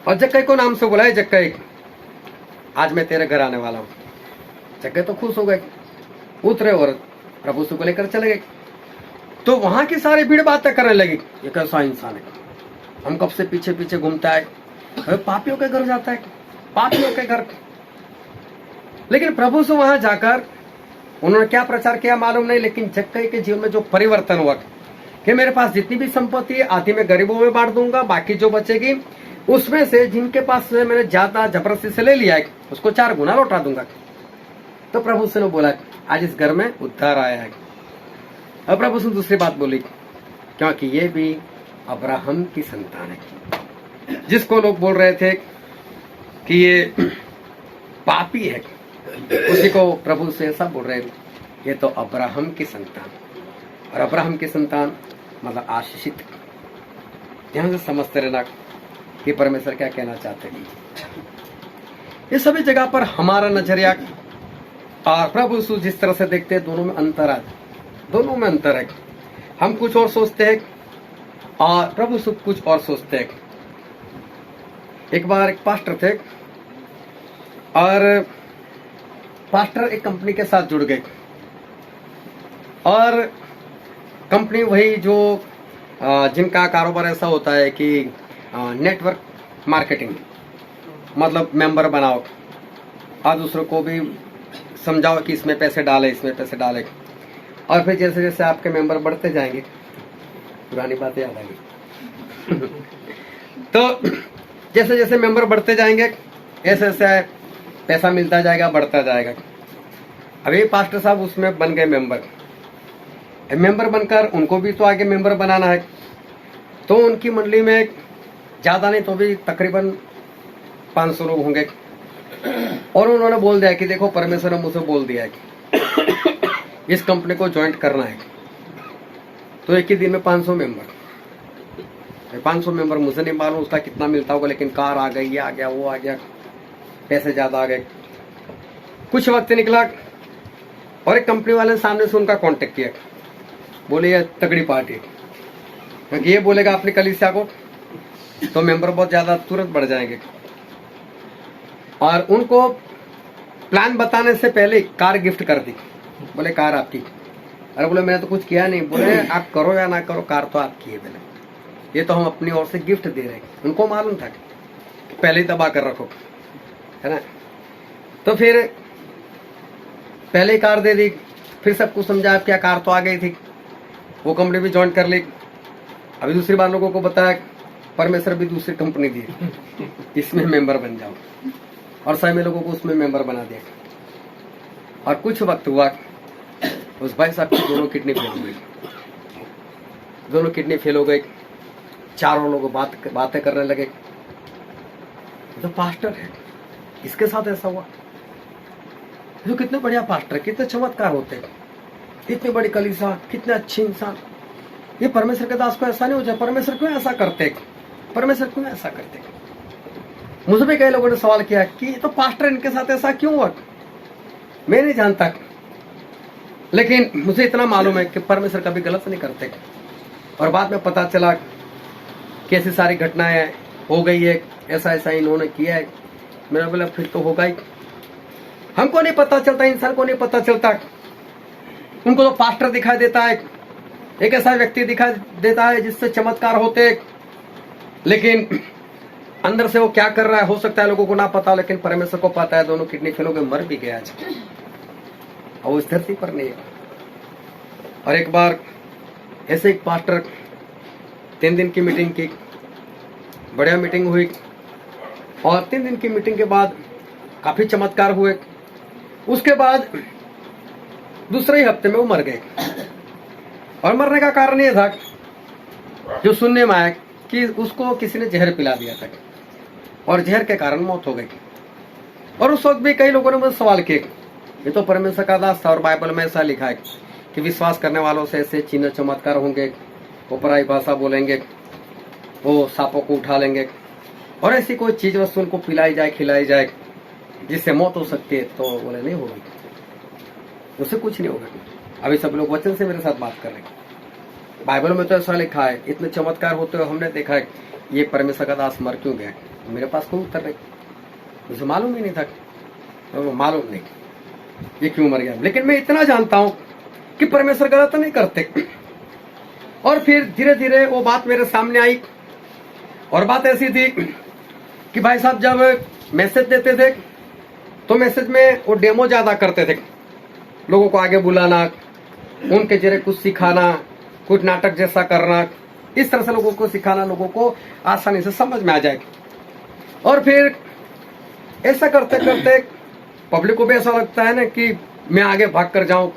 और जक्कई को नाम से बुलाए, जक्कई आज मैं तेरे घर आने वाला हूँ। जक्कई तो खुश हो गए, उतरे और प्रभु से को लेकर चले गए। तो वहां की सारी भीड़ बातें करने लगी, ये कैसा इंसान है, हम कब से पीछे पीछे घूमता है, पापियों के घर जाता है, पापियों के घर। लेकिन प्रभु से वहां जाकर उन्होंने क्या प्रचार किया मालूम नहीं, लेकिन जक्कई के जीवन में जो परिवर्तन हुआ कि मेरे पास जितनी भी संपत्ति है आधी मैं गरीबों में बांट दूंगा, बाकी जो बचेगी उसमें से जिनके पास से मैंने ज्यादा जबरदस्ती से ले लिया है उसको 4 गुना लौटा दूंगा। तो प्रभु से ने बोला आज इस घर में उद्धार आया है। अब प्रभु से दूसरी बात बोली, क्योंकि ये भी अब्राहम की संतान है। जिसको लोग बोल रहे थे कि ये पापी है, उसी को प्रभु से ऐसा बोल रहे, ये तो अब्राहम की संतान। और अब्राहम की संतान मतलब आशीषित। ध्यान से समझते रहना कि परमेश्वर क्या कहना चाहते हैं। ये सभी जगह पर हमारा नजरिया और प्रभु यीशु जिस तरह से देखते हैं, दोनों में अंतर है, दोनों में अंतर है। हम कुछ और सोचते हैं और प्रभु यीशु कुछ और सोचते हैं। एक बार एक पास्टर थे और पास्टर एक कंपनी के साथ जुड़ गए, और कंपनी वही जो जिनका कारोबार ऐसा होता है कि नेटवर्क मार्केटिंग, मतलब मेंबर बनाओ और दूसरों को भी समझाओ कि इसमें पैसे डाले, इसमें पैसे डाले। और फिर जैसे जैसे आपके मेंबर बढ़ते जाएंगे, पुरानी बातें याद आ गई तो जैसे जैसे मेंबर बढ़ते जाएंगे ऐसे ऐसे पैसा मिलता जाएगा, बढ़ता जाएगा। अभी पास्टर साहब उसमें बन गए मेंबर बनकर उनको भी तो आगे मेंबर बनाना है। तो उनकी मंडली में ज़्यादा नहीं तो भी तकरीबन 500 लोग होंगे। और उन्होंने बोल दिया कि देखो परमेश्वर ने मुझे बोल दिया है कि इस कंपनी को ज्वाइन करना है। तो एक ही दिन में 500 मेंबर मुझे नहीं मालूम उसका कितना मिलता होगा, लेकिन कार आ गई, ये आ गया, वो आ गया, पैसे ज़्यादा आ गए। कुछ वक्त निकला और एक कंपनी वाले ने सामने से उनका कांटेक्ट किया, बोले ये तगड़ी पार्टी, क्योंकि ये बोलेगा अपनी कलीसिया को तो मेंबर बहुत ज़्यादा तुरंत बढ़ जाएंगे। और उनको प्लान बताने से पहले कार गिफ्ट कर दी। बोले कार आपकी। अरे बोले मैंने तो कुछ किया नहीं। बोले आप करो या ना करो, कार तो आपकी है। बोले ये तो हम अपनी ओर से गिफ्ट दे रहे हैं। उनको मालूम था कि पहले ही दबा कर रखो, है ना। तो फिर पहले ही कार दे दी, फिर सबको समझाया क्या, कार तो आ गई थी, वो कंपनी भी ज्वाइन कर ली। अभी दूसरी बार लोगों को बताया परमेश्वर भी दूसरी कंपनी दी, इसमें मेंबर बन जाओ। और सही में लोगों को उसमें मेंबर बना दिया। और कुछ वक्त हुआ उस भाई साहब की दोनों किडनी फेल हो गई। चारों लोग बातें करने लगे, तो पास्टर है, इसके साथ ऐसा हुआ। तो कितने बढ़िया पास्टर, कितने चमत्कार होते हैं, इतनी बड़ी कलीसिया, कितने अच्छे इंसान। ये परमेश्वर के दास को ऐसा नहीं हो जाए, परमेश्वर क्यों ऐसा करते, परमेश्वर क्यों ऐसा करते। मुझे भी कई लोगों ने सवाल किया कि तो पास्टर इनके साथ ऐसा क्यों हुआ। मैं नहीं जानता, लेकिन मुझे इतना मालूम है कि परमेश्वर कभी गलत नहीं करते। और बाद में पता चला कैसी सारी घटनाएं हो गई है, ऐसा ऐसा इन्होंने किया है। मेरा बोला फिर तो होगा ही। हमको नहीं पता चलता, इंसान को नहीं पता चलता। उनको तो पास्टर दिखाई देता है, एक ऐसा व्यक्ति दिखाई देता है जिससे चमत्कार होते, लेकिन अंदर से वो क्या कर रहा है हो सकता है लोगों को ना पता, लेकिन परमेश्वर को पता है। दोनों किडनी फेल हो गए, मर भी गया आज, और उस धरती पर नहीं है। और एक बार ऐसे एक पास्टर 3 दिन की मीटिंग की, बढ़िया मीटिंग हुई। और 3 दिन की मीटिंग के बाद काफी चमत्कार हुए। उसके बाद दूसरे ही हफ्ते में वो मर गए। और मरने का कारण ये था जो सुनने में आया कि उसको किसी ने जहर पिला दिया था और जहर के कारण मौत हो गई। और उस वक्त भी कई लोगों ने मुझे सवाल किए, ये तो परमेश्वर का दास था और बाइबल में ऐसा लिखा है कि विश्वास करने वालों से ऐसे चिन्ह चमत्कार होंगे, वो पराई भाषा बोलेंगे, वो सांपों को उठा लेंगे, और ऐसी कोई चीज वस्तु उनको पिलाई जाए, खिलाई जाए जिससे मौत हो सकती है। तो बोले नहीं होगा, उससे कुछ नहीं होगा। अभी सब लोग वचन से मेरे साथ बात कर रहे हैं, बाइबल में तो ऐसा लिखा है, इतने चमत्कार होते हुए हमने देखा है, ये परमेश्वर का दास मर क्यों गया। मेरे पास कोई उत्तर नहीं, मुझे मालूम ही नहीं था, तो मालूम नहीं ये क्यों मर गया। लेकिन मैं इतना जानता हूं कि परमेश्वर गलत नहीं करते। और फिर धीरे धीरे वो बात मेरे सामने आई। और बात ऐसी थी कि भाई साहब जब मैसेज देते थे तो मैसेज में वो डेमो ज्यादा करते थे, लोगों को आगे बुलाना, उनके जरिए कुछ सिखाना, कुछ नाटक जैसा करना, इस तरह से लोगों को सिखाना, लोगों को आसानी से समझ में आ जाए। और फिर ऐसा करते करते पब्लिक को भी ऐसा लगता है ना कि मैं आगे भाग कर जाऊं,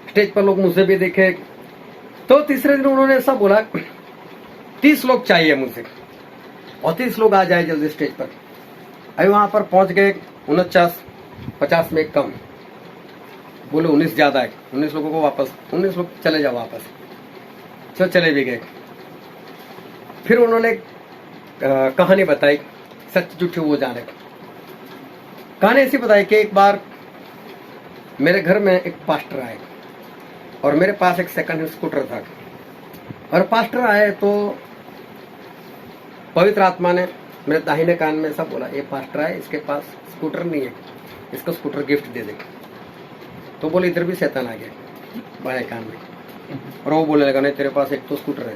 स्टेज पर लोग मुझे भी देखे। तो तीसरे दिन उन्होंने ऐसा बोला 30 लोग चाहिए मुझे, और 30 लोग आ जाए जल्दी स्टेज पर। अभी वहां पर पहुंच गए 49-50 में कम, बोले 19 ज्यादा है, 19 लोगों को वापस, 19 लोग चले जाओ वापस। तो चले भी गए। फिर उन्होंने कहानी बताई, सच झूठी वो जाने। कहानी ऐसी बताई कि एक बार मेरे घर में एक पास्टर आए और मेरे पास एक सेकंड हैंड स्कूटर था। और पास्टर आए तो पवित्र आत्मा ने मेरे दाहिने कान में ऐसा बोला, ये पास्टर आए, इसके पास स्कूटर नहीं है, इसका स्कूटर गिफ्ट दे दे। तो बोले इधर भी शैतान आ गया बाएं कान में, और वो बोलने लगा नहीं तेरे पास एक तो स्कूटर है,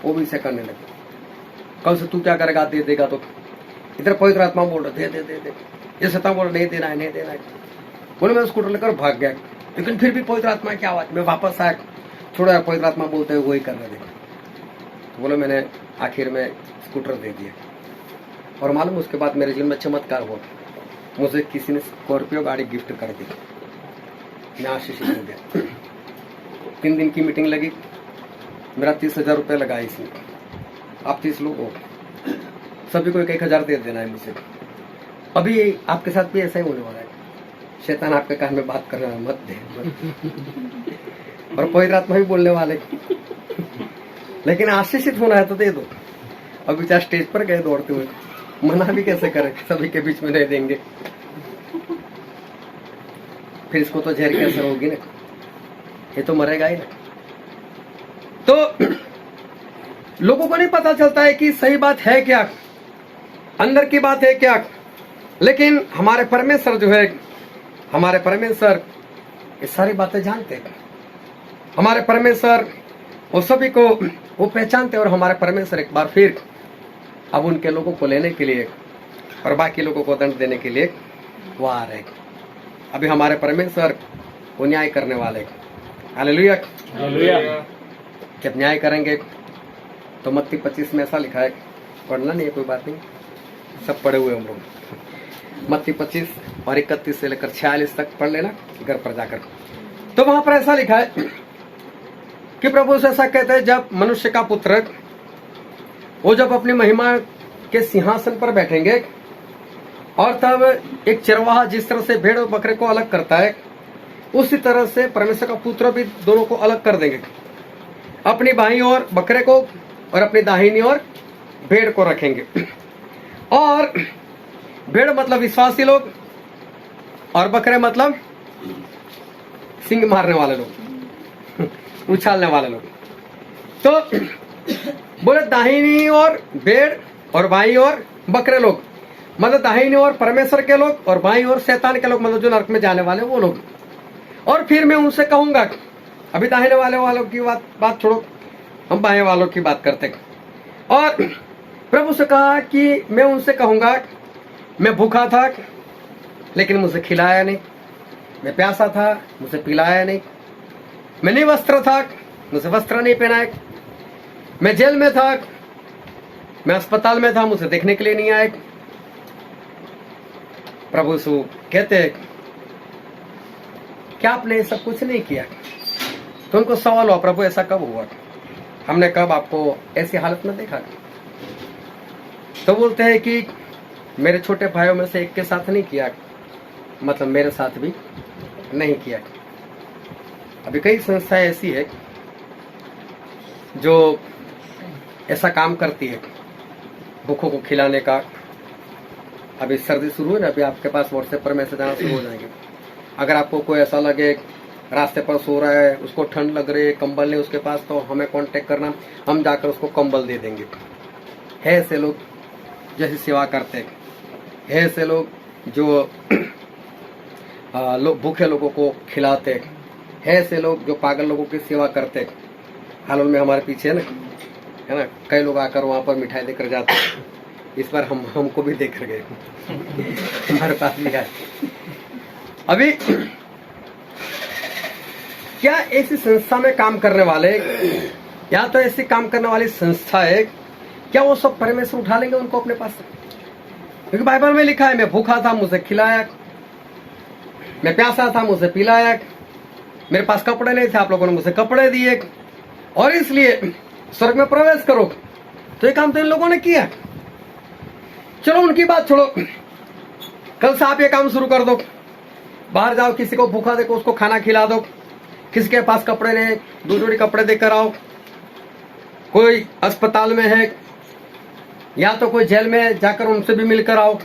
वो भी से करने लगा। कल से तू क्या करेगा, दे देगा। तो इधर पवित्र आत्मा बोल रहा दे दे दे दे, ये शैतान बोल रहा नहीं देना है, नहीं देना है। बोले मैं स्कूटर लेकर भाग गया, लेकिन फिर भी पवित्र आत्मा की आवाज में वापस आया, छोड़ो यार, पवित्र आत्मा बोलते हुए वही कर रहे थे। तो बोले मैंने आखिर में स्कूटर दे दिया, और मालूम उसके बाद मेरे जीवन में चमत्कार हुआ, मुझे किसी ने स्कॉर्पियो गाड़ी गिफ्ट कर दी, मैं आशीषित हो गया। 3 दिन की मीटिंग लगी, मेरा 30,000 रुपये लगा इसमें। आप 30 लोग हो, सभी को 1,000 दे देना है मुझे। अभी आपके साथ भी ऐसा ही होने वाला है, शैतान आपके कान में बात कर रहा है, मत दे, और पवित्र आत्मा भी बोलने वाले, लेकिन आशीषित होना है तो दे दो। अभी चाहे स्टेज पर गए दौड़ते हुए, मना भी कैसे करें, सभी के बीच में नहीं देंगे, फिर इसको तो जहर की असर होगी ना, ये तो मरेगा ही ना। तो लोगों को नहीं पता चलता है कि सही बात है क्या, अंदर की बात है क्या, लेकिन हमारे परमेश्वर जो है, हमारे परमेश्वर ये सारी बातें जानते हैं। हमारे परमेश्वर वो सभी को वो पहचानते हैं, और हमारे परमेश्वर एक बार फिर अब उनके लोगों को लेने के लिए और बाकी लोगों को दंड देने के लिए वो आ रहे। अभी हमारे परमेश्वर वो न्याय करने वाले। हालेलुया। जब न्याय करेंगे तो मत्ती 25 में ऐसा लिखा है, पढ़ना नहीं है कोई बात नहीं, सब पढ़े हुए हम लोग। मत्ती 25 और 31 से लेकर 46 तक पढ़ लेना घर पर जाकर। तो वहां पर ऐसा लिखा है कि प्रभु से ऐसा कहते हैं, जब मनुष्य का पुत्र वो जब अपनी महिमा के सिंहासन पर बैठेंगे, और तब एक चरवाहा जिस तरह से भेड़ और बकरे को अलग करता है, उसी तरह से परमेश्वर का पुत्र भी दोनों को अलग कर देंगे। अपनी बाईं ओर बकरे को और अपनी दाहिनी ओर भेड़ को रखेंगे। और भेड़ मतलब विश्वासी लोग, और बकरे मतलब सिंग मारने वाले लोग, उछालने वाले लोग। तो बोले दाहिनी ओर भेड़ और बाईं ओर बकरे लोग, मतलब दाहिनी ओर परमेश्वर के लोग और बाईं ओर शैतान के लोग, मतलब जो नरक में जाने वाले वो लोग। और फिर मैं उनसे कहूंगा, अभी दाहिने वालों की बात छोड़ो, हम बाएं वालों की बात करते हैं। और प्रभु से कहा कि मैं उनसे कहूंगा, मैं भूखा था लेकिन मुझे खिलाया नहीं, मैं प्यासा था मुझे पिलाया नहीं, मैं निवस्त्र था मुझे वस्त्र नहीं पहनाया, मैं जेल में था, मैं अस्पताल में था, मुझे देखने के लिए नहीं आए। प्रभु यीशु कहते हैं, क्या आपने ये सब कुछ नहीं किया? तो उनको सवाल हुआ, प्रभु ऐसा कब हुआ, हमने कब आपको ऐसी हालत में देखा? तो बोलते हैं कि मेरे छोटे भाइयों में से एक के साथ नहीं किया, मतलब मेरे साथ भी नहीं किया। अभी कई संस्थाएं ऐसी है जो ऐसा काम करती है भूखों को खिलाने का। अभी सर्दी शुरू है ना, अभी आपके पास व्हाट्सएप पर मैसेज आना शुरू हो जाएंगे। अगर आपको कोई ऐसा लगे रास्ते पर सो रहा है, उसको ठंड लग रही है, कंबल नहीं उसके पास, तो हमें कांटेक्ट करना, हम जाकर उसको कंबल दे देंगे। है ऐसे लोग जैसी सेवा करते हैं, है ऐसे लोग जो भूखे लोगों को खिलाते हैं, है ऐसे लोग जो पागल लोगों की सेवा करते हैं। हाल में हमारे पीछे है ना, कई लोग आकर वहां पर मिठाई देकर जाते हैं। इस बार हमको भी देकर गए, हमारे पास भी है। अभी क्या ऐसी संस्था में काम करने वाले, या तो ऐसी काम करने वाली संस्था है, क्या वो सब परमेश्वर उठा लेंगे उनको अपने पास? क्योंकि बाइबल में लिखा है, मैं भूखा था मुझे खिलाया, मैं प्यासा था मुझे पिलाया, मेरे पास कपड़े नहीं थे आप लोगों ने मुझे कपड़े दिए, और इसलिए स्वर्ग में प्रवेश करो। तो ये काम तो इन लोगों ने किया। चलो उनकी बात छोड़ो, कल से आप ये काम शुरू कर दो। बाहर जाओ, किसी को भूखा देखो उसको खाना खिला दो, किसी के पास कपड़े नहीं, 2 जोड़ी कपड़े देकर आओ। कोई अस्पताल में है या तो कोई जेल में, जाकर उनसे भी मिलकर आओ,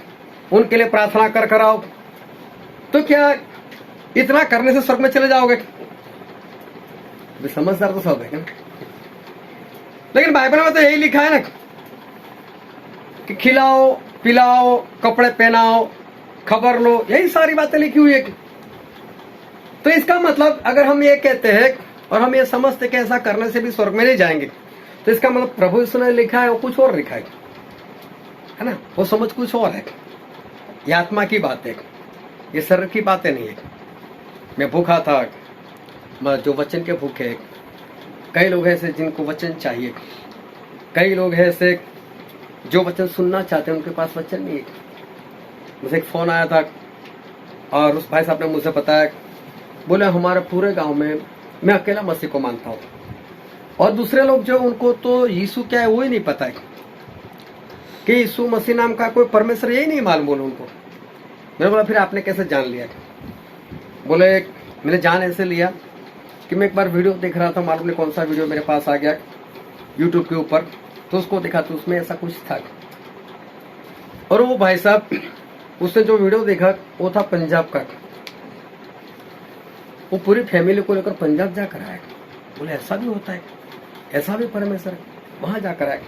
उनके लिए प्रार्थना कर आओ। तो क्या इतना करने से स्वर्ग में चले जाओगे? समझदार तो सब है, लेकिन बाइबल में तो यही लिखा है ना कि खिलाओ पिलाओ कपड़े पहनाओ खबर लो, यही सारी बातें लिखी हुई है। तो इसका मतलब अगर हम ये कहते हैं और हम ये समझते कि ऐसा करने से भी स्वर्ग में नहीं जाएंगे, तो इसका मतलब प्रभु यीशु ने लिखा है वो कुछ और लिखा है ना, वो समझ कुछ और है। ये आत्मा की बात है, ये शरीर की बातें नहीं है। मैं भूखा था, मगर जो वचन के भूखे। कई लोग ऐसे जिनको वचन चाहिए, कई लोग हैं ऐसे जो वचन सुनना चाहते हैं, उनके पास वचन नहीं है। मुझे एक फ़ोन आया था और उस भाई साहब ने मुझसे बताया, बोले हमारे पूरे गांव में मैं अकेला मसीह को मानता हूँ और दूसरे लोग जो उनको तो यीशु क्या है वो ही नहीं पता है कि यीशु मसीह नाम का कोई परमेश्वर, यही नहीं मालूम बोले उनको। मैंने बोला फिर आपने कैसे जान लिया? बोले मैंने जान ऐसे लिया कि मैं एक बार वीडियो देख रहा था, मालूम नहीं कौन सा वीडियो मेरे पास आ गया यूट्यूब के ऊपर, तो उसको देखा तो उसमें ऐसा कुछ था और वो भाई साहब उसने जो वीडियो देखा वो था पंजाब का। वो पूरी फैमिली को लेकर पंजाब जाकर आया। बोले ऐसा भी होता है, ऐसा भी परमेश्वर है, वहां जाकर आया।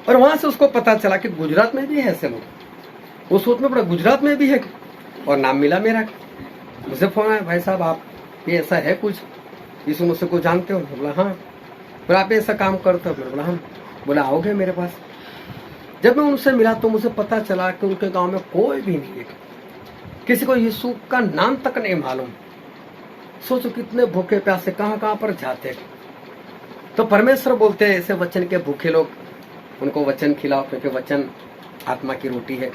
और वहां से उसको पता चला कि गुजरात में भी है ऐसे लोग। वो सोच में पड़ा गुजरात में भी है और नाम मिला मेरा। मुझे फोन आया, भाई साहब आप ये ऐसा है कुछ, यीशु मसीह को जानते हो? बोला हाँ। बोला आप ऐसा काम करते हो? बोला हाँ। बोला आओगे मेरे पास? जब मैं उनसे मिला तो मुझे पता चला कि उनके गांव में कोई भी नहीं है, किसी को यीशु का नाम तक नहीं मालूम। सोचो कितने भूखे प्यासे कहां कहां पर जाते। तो परमेश्वर बोलते हैं ऐसे वचन के भूखे लोग, उनको वचन खिलाओ, क्योंकि वचन आत्मा की रोटी है।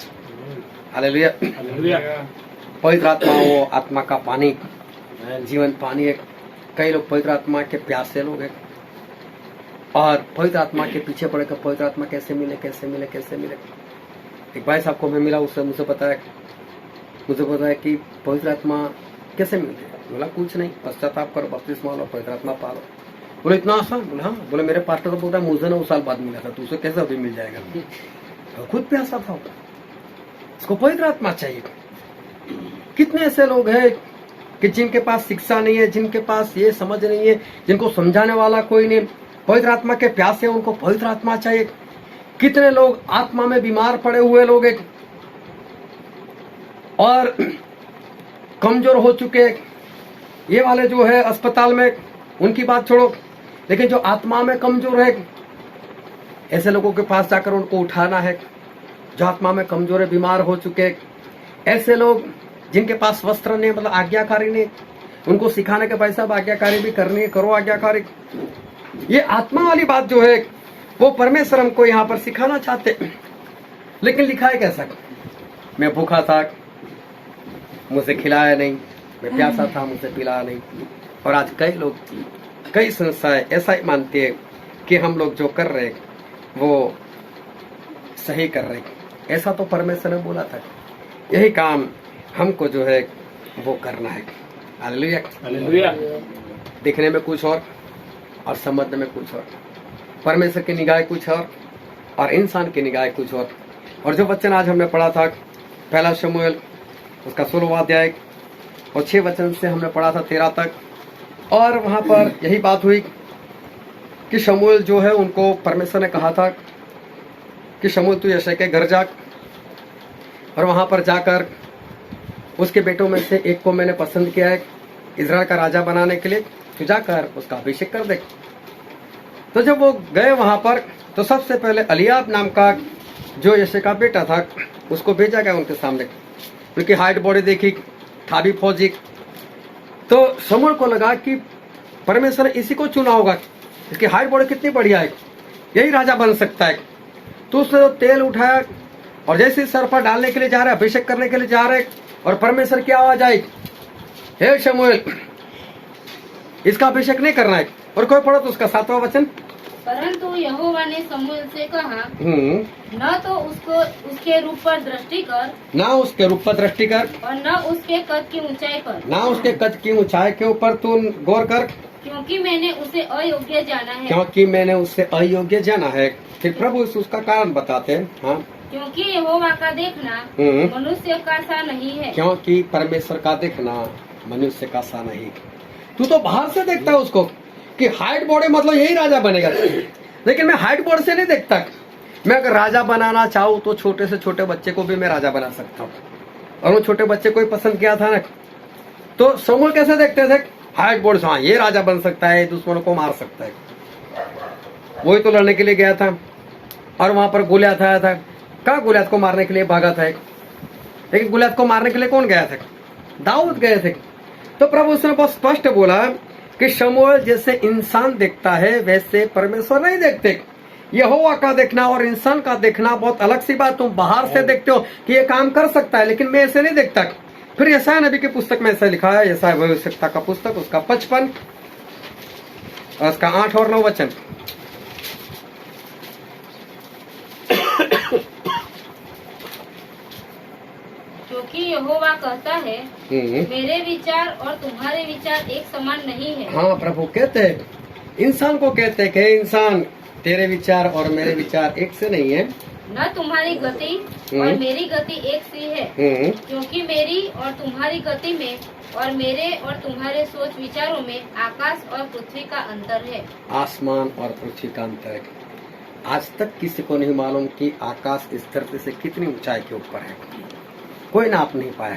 हालेलुया। पवित्र आत्मा वो आत्मा का पानी, जीवन पानी है। कई लोग पवित्र आत्मा के प्यासे लोग हैं और पवित्र आत्मा के पीछे पड़े कर पवित्र आत्मा कैसे मिले कैसे मिले कैसे मिले। एक भाई साहब को मैं मिला, उससे मुझे बताया कि पवित्र आत्मा कैसे मिलती है। बोला कुछ नहीं, पश्चाताप करो, बपतिस्मा लो, पवित्र आत्मा पालो। बोले इतना आसान? बोला हाँ। बोले मेरे पास्टर तो बोल रहा है मुझे 9 साल बाद मिला था, तो उसे कैसे अभी मिल जाएगा? तो खुद प्यासा था, उसको पवित्र आत्मा चाहिए। कितने ऐसे लोग हैं कि जिनके पास शिक्षा नहीं है, जिनके पास ये समझ नहीं है, जिनको समझाने वाला कोई नहीं, पवित्र आत्मा के प्यासे, उनको पवित्र आत्मा चाहिए। कितने लोग आत्मा में बीमार पड़े हुए लोग हैं और कमजोर हो चुके, ये वाले जो है अस्पताल में, उनकी बात छोड़ो, लेकिन जो आत्मा में कमजोर है, ऐसे लोगों के पास जाकर उनको उठाना है। जो आत्मा में कमजोर है, बीमार हो चुके, ऐसे लोग जिनके पास वस्त्र नहीं, मतलब आज्ञाकारी नहीं, उनको सिखाने के पैसा आज्ञाकारी भी करनी है, करो आज्ञाकारी। ये आत्मा वाली बात जो है वो परमेश्वर हमको यहाँ पर सिखाना चाहते। लेकिन लिखा है कैसा? मैं भूखा था, मुझे खिलाया नहीं, मैं प्यासा था, मुझे पिलाया नहीं। और आज कई लोग, कई संस्थाएं ऐसा ही मानती है कि हम लोग जो कर रहे वो सही कर रहे। ऐसा तो परमेश्वर ने बोला था, यही काम हमको जो है वो करना है। Hallelujah, hallelujah. दिखने में कुछ और समझने में कुछ और, परमेश्वर की निगाह कुछ और इंसान की निगाह कुछ और। और जो वचन आज हमने पढ़ा था पहला शमूएल उसका 16वां अध्याय और 6 वचन से हमने पढ़ा था 13 तक, और वहां पर यही बात हुई कि शमूएल जो है उनको परमेश्वर ने कहा था कि शमूएल तू यशायाह के घर जा और वहां पर जाकर उसके बेटों में से एक को मैंने पसंद किया है इजराइल का राजा बनाने के लिए, तू जाकर उसका अभिषेक कर दे। तो जब वो गए वहां पर तो सबसे पहले अलियाब नाम का जो यशायाह का बेटा था उसको भेजा गया उनके सामने, क्योंकि हाइट बॉडी देखी, था भी फौजी। तो शमूएल को लगा कि परमेश्वर ने इसी को चुना होगा, इसकी हाइट बॉडी कितनी बढ़िया है, यही राजा बन सकता है। तो उसने तो तेल उठाया और जैसे सर पर डालने के लिए जा रहे, अभिषेक करने के लिए जा रहे, और परमेश्वर की आवाज आई, हे शमूएल इसका अभिषेक नहीं करना है। और कोई पढ़ो तो उसका 7वां वचन, परंतु यहोवा ने शमूएल से कहा, न तो उसके रूप पर दृष्टि कर, ना उसके रूप पर दृष्टि कर, और न उसके कद की ऊंचाई पर, ना उसके कद की ऊंचाई के ऊपर तू गौर कर, क्योंकि मैंने उसे अयोग्य जाना है। क्योंकि मैंने उससे अयोग्य जाना है। फिर प्रभु उसका कारण बताते हैं। हाँ, क्योंकि यहोवा का देखना मनुष्य का सा नहीं है। क्योंकि परमेश्वर का देखना मनुष्य का सा नहीं। तू तो बाहर से देखता है उसको कि हाइट बॉडी मतलब यही राजा बनेगा, लेकिन मैं हाइट बॉडी से नहीं देखता। मैं अगर राजा बनाना चाहूँ तो छोटे से छोटे बच्चे को भी मैं राजा बना सकता हूँ। और वो छोटे बच्चे को ही पसंद किया था ना, तो शमूएल कैसे देखते थे? हाइट बॉडी से, हाँ ये राजा बन सकता है, दुश्मनों को मार सकता है। वही तो लड़ने के लिए गया था और वहां पर गोलियत आया था। कहा गोलियत को मारने के लिए भागा था, लेकिन गोलियत को मारने के लिए कौन गया था? दाऊद गए थे। तो प्रभु उसने बहुत स्पष्ट बोला कि शमूएल जैसे इंसान देखता है वैसे परमेश्वर नहीं देखते। यहोवा का देखना और इंसान का देखना बहुत अलग सी बात। तुम बाहर से देखते हो कि ये काम कर सकता है, लेकिन मैं ऐसे नहीं देखता। फिर यशायाह नबी की पुस्तक में ऐसा लिखा है, यशायाह भविष्यवक्ता का पुस्तक उसका 55 और उसका 8 और 9 वचन। क्योंकि यहोवा कहता है, मेरे विचार और तुम्हारे विचार एक समान नहीं है। हाँ, प्रभु कहते हैं, इंसान को कहते हैं कि इंसान तेरे विचार और मेरे विचार एक से नहीं है। न तुम्हारी गति और मेरी गति एक सी है, क्योंकि मेरी और तुम्हारी गति में और मेरे और तुम्हारे सोच विचारों में आकाश और पृथ्वी का अंतर है। आसमान और पृथ्वी का अंतर है। आज तक किसी को नहीं मालूम कि आकाश इस धरती से कितनी ऊंचाई के ऊपर है, कोई नाप नहीं पाया।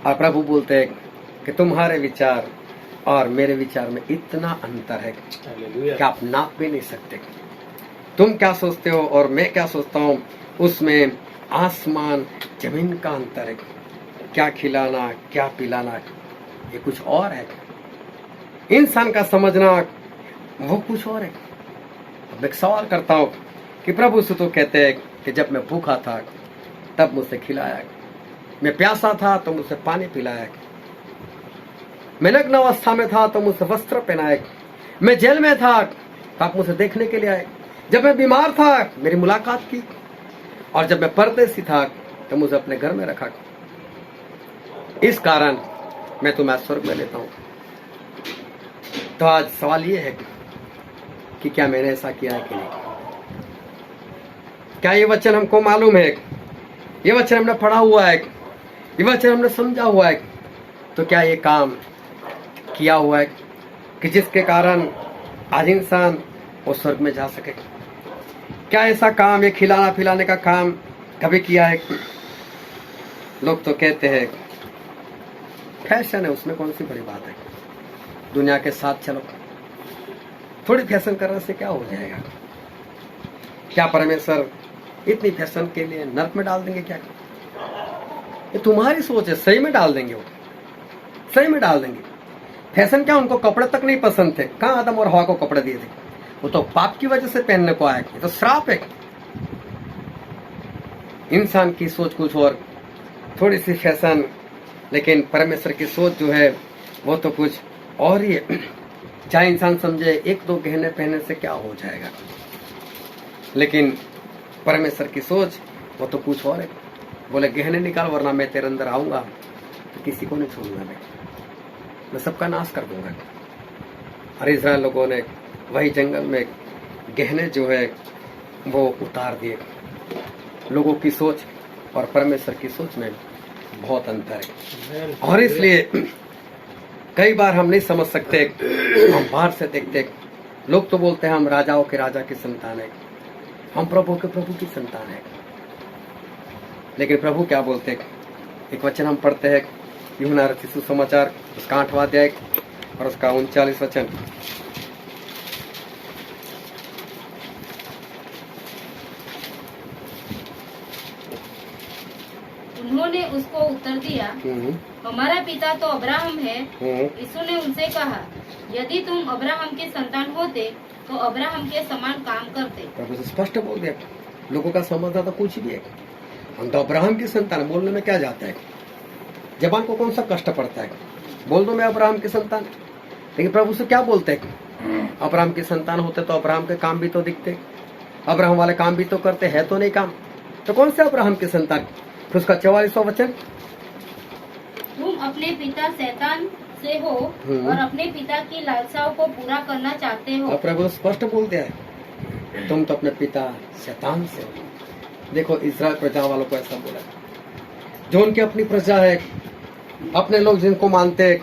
और प्रभु बोलते हैं कि तुम्हारे विचार और मेरे विचार में इतना अंतर है कि आप नाप भी नहीं सकते। तुम क्या सोचते हो और मैं क्या सोचता हूँ, उसमें आसमान जमीन का अंतर है। क्या खिलाना क्या पिलाना ये कुछ और है, इंसान का समझना वो कुछ और है। अब एक सवाल करता हूँ कि प्रभु से तो कहते हैं कि जब मैं भूखा था तब मुझसे खिलाया, मैं प्यासा था तो मुझसे पानी पिलाया, मैं नग्न अवस्था में था तो मुझसे वस्त्र पहनाए, मैं जेल में था तो आप मुझे देखने के लिए आए, जब मैं बीमार था मेरी मुलाकात की, और जब मैं परदेसी था तो मुझे अपने घर में रखा। इस कारण मैं तुम्हें स्वर्ग में लेता हूँ। तो आज सवाल ये है कि क्या मैंने ऐसा किया है कि नहीं? क्या ये वचन हमको मालूम है? ये वचन हमने पढ़ा हुआ है, ये वचन हमने समझा हुआ है, तो क्या ये काम किया हुआ है कि जिसके कारण आज इंसान वो स्वर्ग में जा सके? क्या ऐसा काम, ये खिलाना पिलाने का काम कभी किया है? लोग तो कहते हैं फैशन है, उसमें कौन सी बड़ी बात है, दुनिया के साथ चलो, थोड़ी फैशन करने से क्या हो जाएगा? क्या परमेश्वर इतनी फैशन के लिए नरक में डाल देंगे क्या? ये तुम्हारी सोच है, सही में डाल देंगे, वो सही में डाल देंगे। फैशन क्या, उनको कपड़े तक नहीं पसंद थे, कहाँ आदम और हवा को कपड़े दिए थे? वो तो पाप की वजह से पहनने को आया, ये तो श्राप है। इंसान की सोच कुछ और, थोड़ी सी फैशन, लेकिन परमेश्वर की सोच जो है वो तो कुछ और ही है। चाहे इंसान समझे एक दो गहने पहनने से क्या हो जाएगा, लेकिन परमेश्वर की सोच वो तो कुछ और है। बोले गहने निकाल वरना मैं तेरे अंदर आऊंगा तो किसी को नहीं छोड़ूंगा, मैं सबका नाश कर दूंगा। और इस्राएल लोगों ने वही जंगल में गहने जो है वो उतार दिए। लोगों की सोच और परमेश्वर की सोच में बहुत अंतर है, और इसलिए कई बार हम नहीं समझ सकते। हम बाहर से देखते, लोग तो बोलते हैं हम राजाओं के राजा की संतान है, हम प्रभु के प्रभु की संतान है, लेकिन प्रभु क्या बोलते हैं? एक वचन हम पढ़ते हैं, यूहन्ना रचित सुसमाचार उसका 8वां अध्याय और उसका 39 वचन। उन्होंने उसको उत्तर दिया, हमारा पिता तो अब्राहम है। यीशु ने उनसे कहा, यदि तुम अब्राहम के संतान होते तो अब्राहम के समान काम करते। प्रभु से स्पष्ट बोल दिया, लोगों का समझना तो कुछ भी है, हम तो अब्राहम की संतान, बोलने में क्या जाता है? जबान को कौन सा कष्ट पड़ता है? बोल दो मैं अब्राहम की संतान। लेकिन प्रभु से क्या बोलते हैं? अब्राहम की संतान होते तो अब्राहम के काम भी तो दिखते, अब्राहम वाले काम भी तो करते, है तो नहीं काम, तो कौन से अब्राहम की संतान? फिर उसका 44वां वचन, तुम अपने पिता शैतान से हो और अपने पिता की लालसाओं को पूरा करना चाहते हो। प्रभु स्पष्ट बोल दिया है, तुम तो अपने पिता शैतान से हो। देखो इस्राएल प्रजा वालों को ऐसा बोला, जो उनकी अपनी प्रजा है, अपने लोग जिनको मानते,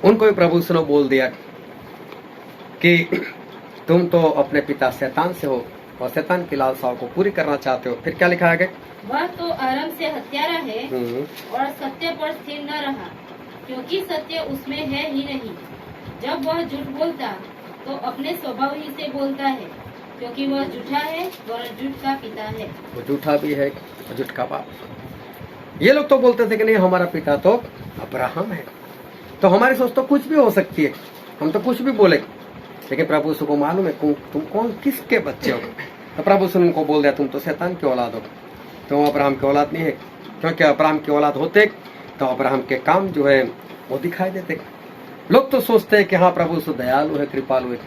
उनको भी प्रभु ने बोल दिया कि तुम तो अपने पिता शैतान से हो और शैतान की लालसाओं को पूरी करना चाहते हो। फिर क्या लिखा है? वह तो आरंभ से हत्यारा है और सत्य पर स्थिर न रहा, क्योंकि सत्य उसमें है ही नहीं। जब वह झूठ बोलता तो अपने स्वभाव ही से बोलता है, क्योंकि वह झूठा है और झूठ का पिता है। वो झूठा भी है, झूठ का बाप। ये लोग तो बोलते थे कि नहीं हमारा पिता तो अब्राहम है, तो हमारी सोच तो कुछ भी हो सकती है, हम तो कुछ भी बोले, लेकिन प्रभु यीशु को मालूम है तुम कौन किसके बच्चे हो। तो प्रभु यीशु ने उनको बोल दिया तुम तो शैतान की औलाद हो, तुम अब्राहम की औलाद नहीं है, क्योंकि अब्राहम की औलाद होते तो अब्राहम के काम जो है वो दिखाई देते। लोग तो सोचते हैं कि हाँ प्रभु यीशु दयालु है, कृपालु है,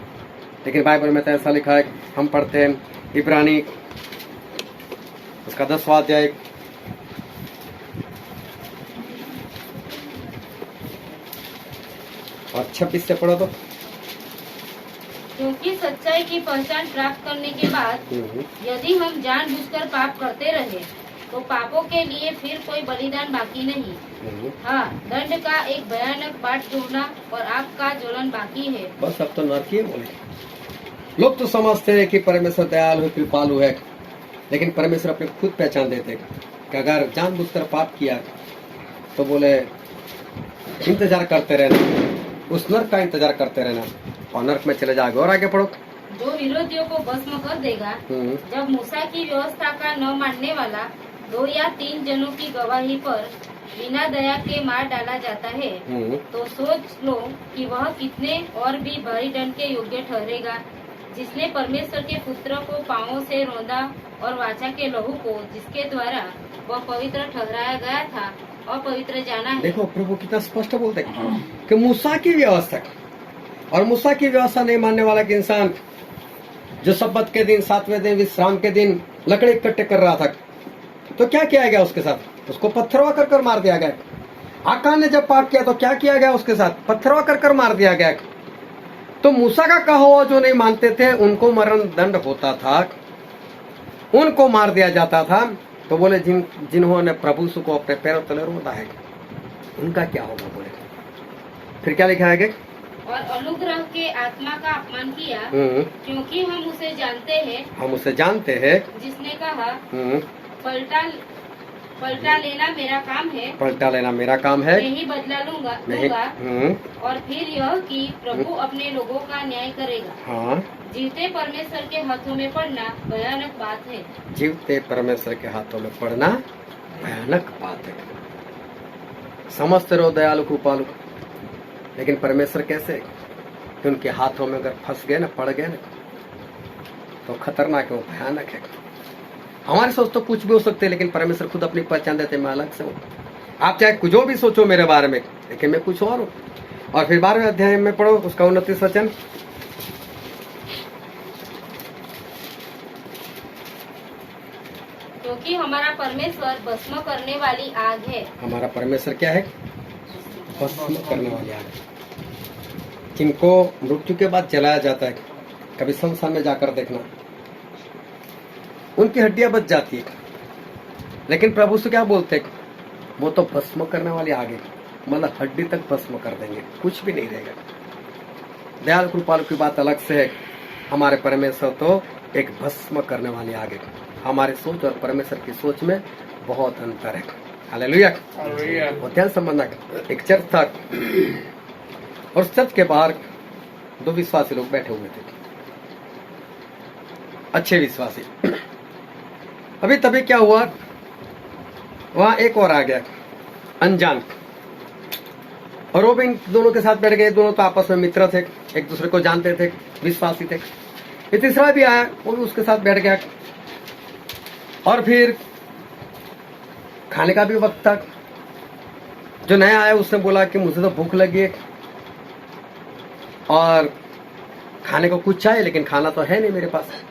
लेकिन बाइबल में तो ऐसा लिखा है, हम पढ़ते हैं इब्रानी उसका 10वां अध्याय और 26 से पढ़ो तो। क्योंकि सच्चाई की पहचान प्राप्त करने के बाद यदि हम जानबूझकर पाप करते रहे तो पापों के लिए फिर कोई बलिदान बाकी नहीं। हाँ, दंड का एक भयानक बाट जोड़ना और आग का ज्वलन बाकी है। बस अब तो नरक ही बोले। लोग तो समझते हैं कि परमेश्वर दयालु है, कृपालु है, लेकिन परमेश्वर अपने खुद पहचान देते कि अगर जानबूझकर पाप किया तो बोले इंतजार करते रहना, उस नरक का इंतजार करते रहना और नरक में चले जाओगे। और आगे पढ़ो। जो विरोधियों को भस्म कर देगा, जब मूसा की व्यवस्था का न मानने वाला 2 या 3 जनों की गवाही पर बिना दया के मार डाला जाता है, तो सोच लो कि वह कितने और भी भारी दंड के योग्य ठहरेगा, जिसने परमेश्वर के पुत्र को पांवों से रौंदा और वाचा के लहू को जिसके द्वारा वह पवित्र ठहराया गया था अपवित्र जाना है। देखो प्रभु कितना स्पष्ट बोलते हैं कि मूसा की व्यवस्था, और मूसा की व्यवस्था नहीं मानने वाला कि इंसान जो सब्बत के दिन 7वें दिन विश्राम के दिन लकड़ी इकट्ठे कर रहा था, तो क्या किया गया उसके साथ? उसको पत्थरवा कर मार दिया गया। आकान ने जब पाप किया तो क्या किया गया उसके साथ? पत्थरवा कर मार दिया गया। तो मूसा का कहा हुआ जो नहीं मानते थे उनको मरण दंड होता था, उनको मार दिया जाता था। तो बोले जिन्होंने प्रभु यीशु को अपने पैरों तले रोंदा है उनका क्या होगा? बोले फिर क्या लिखा है? और अनुग्रह के आत्मा का अपमान किया, क्योंकि हम उसे जानते हैं, जिसने कहा पलटा लेना मेरा काम है, यही बदला लूंगा। और फिर यह कि प्रभु अपने लोगों का न्याय करेगा। हाँ, जीवते परमेश्वर के हाथों में पड़ना भयानक बात है। जीवते परमेश्वर के हाथों में पड़ना भयानक बात है। समझते रहो दयालु कृपालु, लेकिन परमेश्वर कैसे कि उनके हाथों में अगर फंस गए ना, पड़ गए ना, तो खतरनाक है, वो भयानक है। हमारी सोच तो कुछ भी हो सकते है, लेकिन परमेश्वर खुद अपनी पहचान देते, मैं अलग से हूँ। आप चाहे जो भी सोचो मेरे बारे में, लेकिन मैं कुछ और हूँ। और फिर 12वें अध्याय में पढ़ो उसका 29 वचन। क्योंकि हमारा परमेश्वर भस्म करने वाली आग है। हमारा परमेश्वर क्या है? भस्म करने वाली आग है। जिनको मृत्यु के बाद जलाया जाता है, कभी शमशान में जाकर देखना, उनकी हड्डियां बच जाती है, लेकिन प्रभु से क्या बोलते हैं? वो तो भस्म करने वाली आग है, मतलब हड्डी तक भस्म कर देंगे, कुछ भी नहीं रहेगा। दयाल कृपालु की बात अलग से है, हमारे परमेश्वर तो एक भस्म करने वाली आग है। हमारे सोच और परमेश्वर की सोच में बहुत अंतर है। हालेलुया। वो ध्यान संबंध एक चर्च था, और उस चर्च के बाहर 2 विश्वासी लोग बैठे हुए थे, अच्छे विश्वासी। अभी तभी क्या हुआ, वहां एक और आ गया अनजान, और वो भी इन दोनों के साथ बैठ गए। दोनों तो आपस में मित्र थे, एक दूसरे को जानते थे, विश्वासी थे। ये तीसरा भी आया, वो भी उसके साथ बैठ गया। और फिर खाने का भी वक्त था। जो नया आया उसने बोला कि मुझे तो भूख लगी है और खाने को कुछ चाहिए, लेकिन खाना तो है नहीं मेरे पास।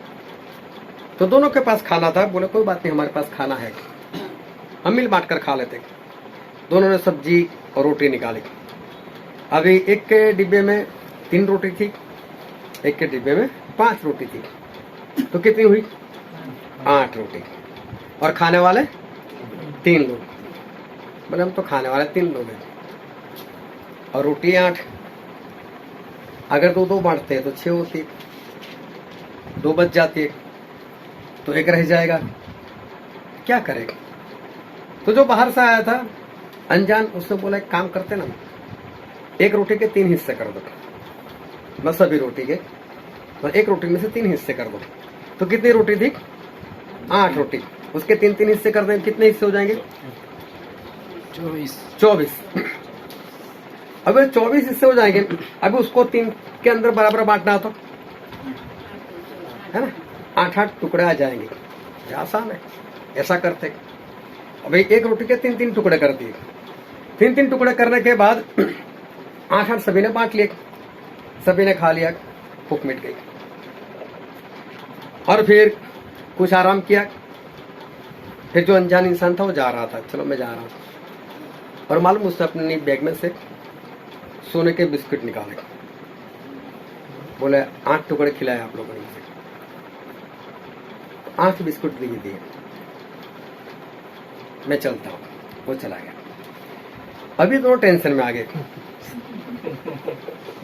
तो दोनों के पास खाना था। बोले कोई बात नहीं, हमारे पास खाना है, हम मिल बांट कर खा लेते। दोनों ने सब्जी और रोटी निकाली। अभी एक के डिब्बे में 3 रोटी थी, एक के डिब्बे में 5 रोटी थी, तो कितनी हुई? 8 रोटी। और खाने वाले 3 लोग। बोले हम तो खाने वाले 3 लोग हैं, और रोटी 8। अगर 2-2 बांटते हैं तो 6 होती, 2 बच जाती है, तो 1 रह जाएगा। क्या करेगा? तो जो बाहर से आया था अनजान, उसने बोला एक काम करते ना, 1 रोटी के 3 हिस्से कर दो, न सभी रोटी के, तो 1 रोटी में से 3 हिस्से कर दो। तो कितनी रोटी थी? 8 रोटी। उसके 3-3 हिस्से कर दें, कितने हिस्से हो जाएंगे? 24। अब 24 हिस्से हो जाएंगे, अभी उसको 3 के अंदर बराबर बांटना तो है ना, 8-8 टुकड़े आ जाएंगे। ये आसान है, ऐसा करते। अभी एक रोटी के 3-3 टुकड़े कर दिए, 3-3 टुकड़े करने के बाद 8-8 सभी ने बांट लिए, सभी ने खा लिया, भूख मिट गई। और फिर कुछ आराम किया, फिर जो अनजान इंसान था वो जा रहा था, चलो मैं जा रहा हूं, और मालूम उसने अपनी बैग में से सोने के बिस्किट निकाले, बोले 8 टुकड़े खिलाए आप लोगों ने मुझे, 8 बिस्कुट दिए, मैं चलता हूं। वो चला गया। अभी दोनों टेंशन में आ गए,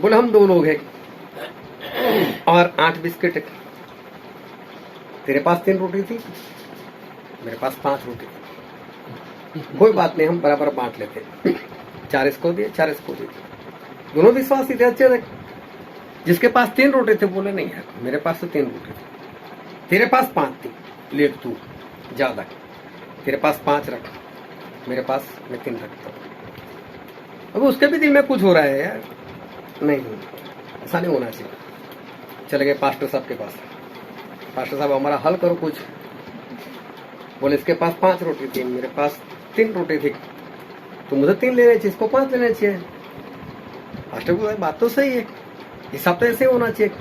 बोले हम 2 लोग हैं और 8 बिस्किट, तेरे पास 3 रोटी थी, मेरे पास 5 रोटी थी, कोई बात नहीं, हम बराबर बांट लेते, 4 इसको दिए, 4 इसको दिए। दोनों विश्वासी थे, अच्छे थे। जिसके पास 3 रोटी थे बोले नहीं यार मेरे पास तो 3 रोटी थी, तेरे पास 5 थी, ले तू ज्यादा, तेरे पास 5 रख, मेरे पास मैं 3 रखता हूँ। अब उसके भी दिल में कुछ हो रहा है यार, नहीं ऐसा नहीं होना चाहिए। चले गए पास्टर साहब के पास, पास्टर साहब हमारा हल करो कुछ। बोले इसके पास 5 रोटी थी, मेरे पास 3 रोटी थी, तो मुझे 3 लेने चाहिए, इसको 5 लेने चाहिए। पास्टर बोले बात तो सही है, हिसाब तो ऐसे होना चाहिए।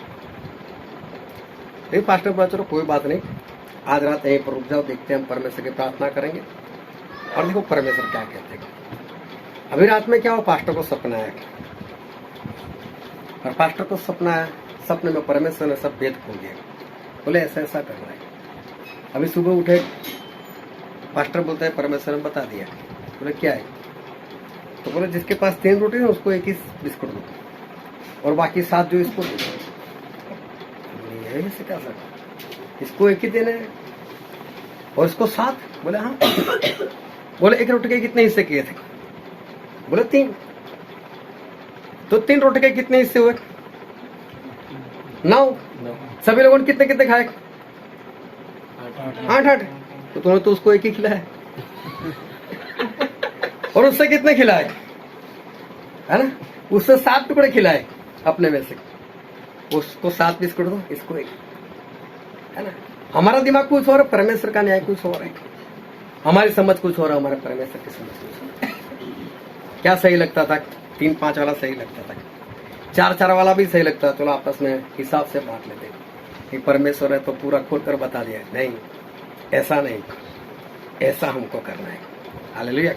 लेकिन पास्टर बोला चलो कोई बात नहीं, आज रात यहीं पर रुक जाओ, देखते हैं हम परमेश्वर की प्रार्थना करेंगे और देखो परमेश्वर क्या कहते हैं। अभी रात में क्या हो, पास्टर को सपना है, और पास्टर को सपना है, सपने में परमेश्वर ने सब भेद खोल दिया, बोले ऐसा ऐसा करना है। अभी सुबह उठे, पास्टर बोलता है परमेश्वर ने बता दिया, बोले क्या है, तो बोले जिसके पास 3 रोटी है उसको 1 बिस्कुट दो और बाकी 7 जो इसको दो। ऐसे क्या सर, इसको 1 ही देना है और इसको 7, बोले हाँ। बोले 1 रोटी के कितने हिस्से किए थे, बोले 3, तो 3 रोटी के कितने हिस्से हुए, 9। सभी लोगों ने कितने कितने खाए, 8-8, तो तूने तो उसको 1 ही खिलाया और उससे कितने खिलाए, है ना, उससे 7 टुकड़े खिलाए अपने में से, उसको 7 बिस्कुट दो, इसको 1, है ना। हमारा दिमाग कुछ और, परमेश्वर का न्याय कुछ और है, हमारी समझ कुछ और, हमारे परमेश्वर की समझ कुछ और। क्या सही लगता था, 3-5 वाला सही लगता था, 4-4 वाला भी सही लगता था, चलो आपस में हिसाब से बांट लेते। कि परमेश्वर है तो पूरा खोलकर बता दिया, नहीं ऐसा नहीं, ऐसा हमको करना है। हालेलुया।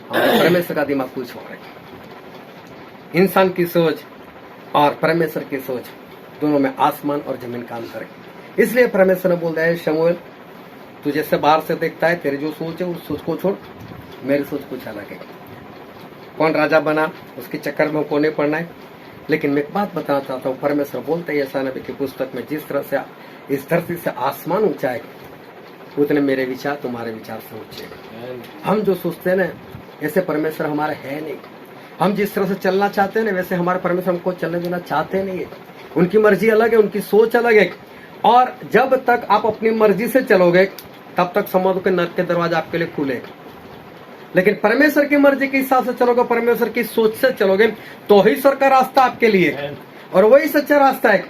परमेश्वर का दिमाग कुछ और है। इंसान की सोच और परमेश्वर की सोच दोनों में आसमान और जमीन काम करे। इसलिए परमेश्वर ने बोल दिया है, शमूएल तू जैसे बाहर से देखता है, तेरी जो सोच है उस सोच को छोड़, मेरी सोच कुछ अलग है। कौन राजा बना उसके चक्कर में हमको नहीं पड़ना है, लेकिन मैं एक बात बताना चाहता हूँ, परमेश्वर बोलते हैं यशायाह नबी की पुस्तक में, जिस तरह से इस धरती से आसमान ऊंचा है उतने मेरे विचार तुम्हारे विचार से ऊंचे हैं। हम जो सोचते हैं ना, ऐसे परमेश्वर हमारे है नहीं। हम जिस तरह से चलना चाहते हैं ना, वैसे हमारे परमेश्वर हमको चलने देना चाहते नहीं है। उनकी मर्जी अलग है, उनकी सोच अलग है, और जब तक आप अपनी मर्जी से चलोगे तब तक समझो कि नरक के दरवाजा आपके लिए खुले। लेकिन परमेश्वर की मर्जी के हिसाब से चलोगे, परमेश्वर की सोच से चलोगे, तो ही स्वर्ग का रास्ता आपके लिए, और वही सच्चा रास्ता है।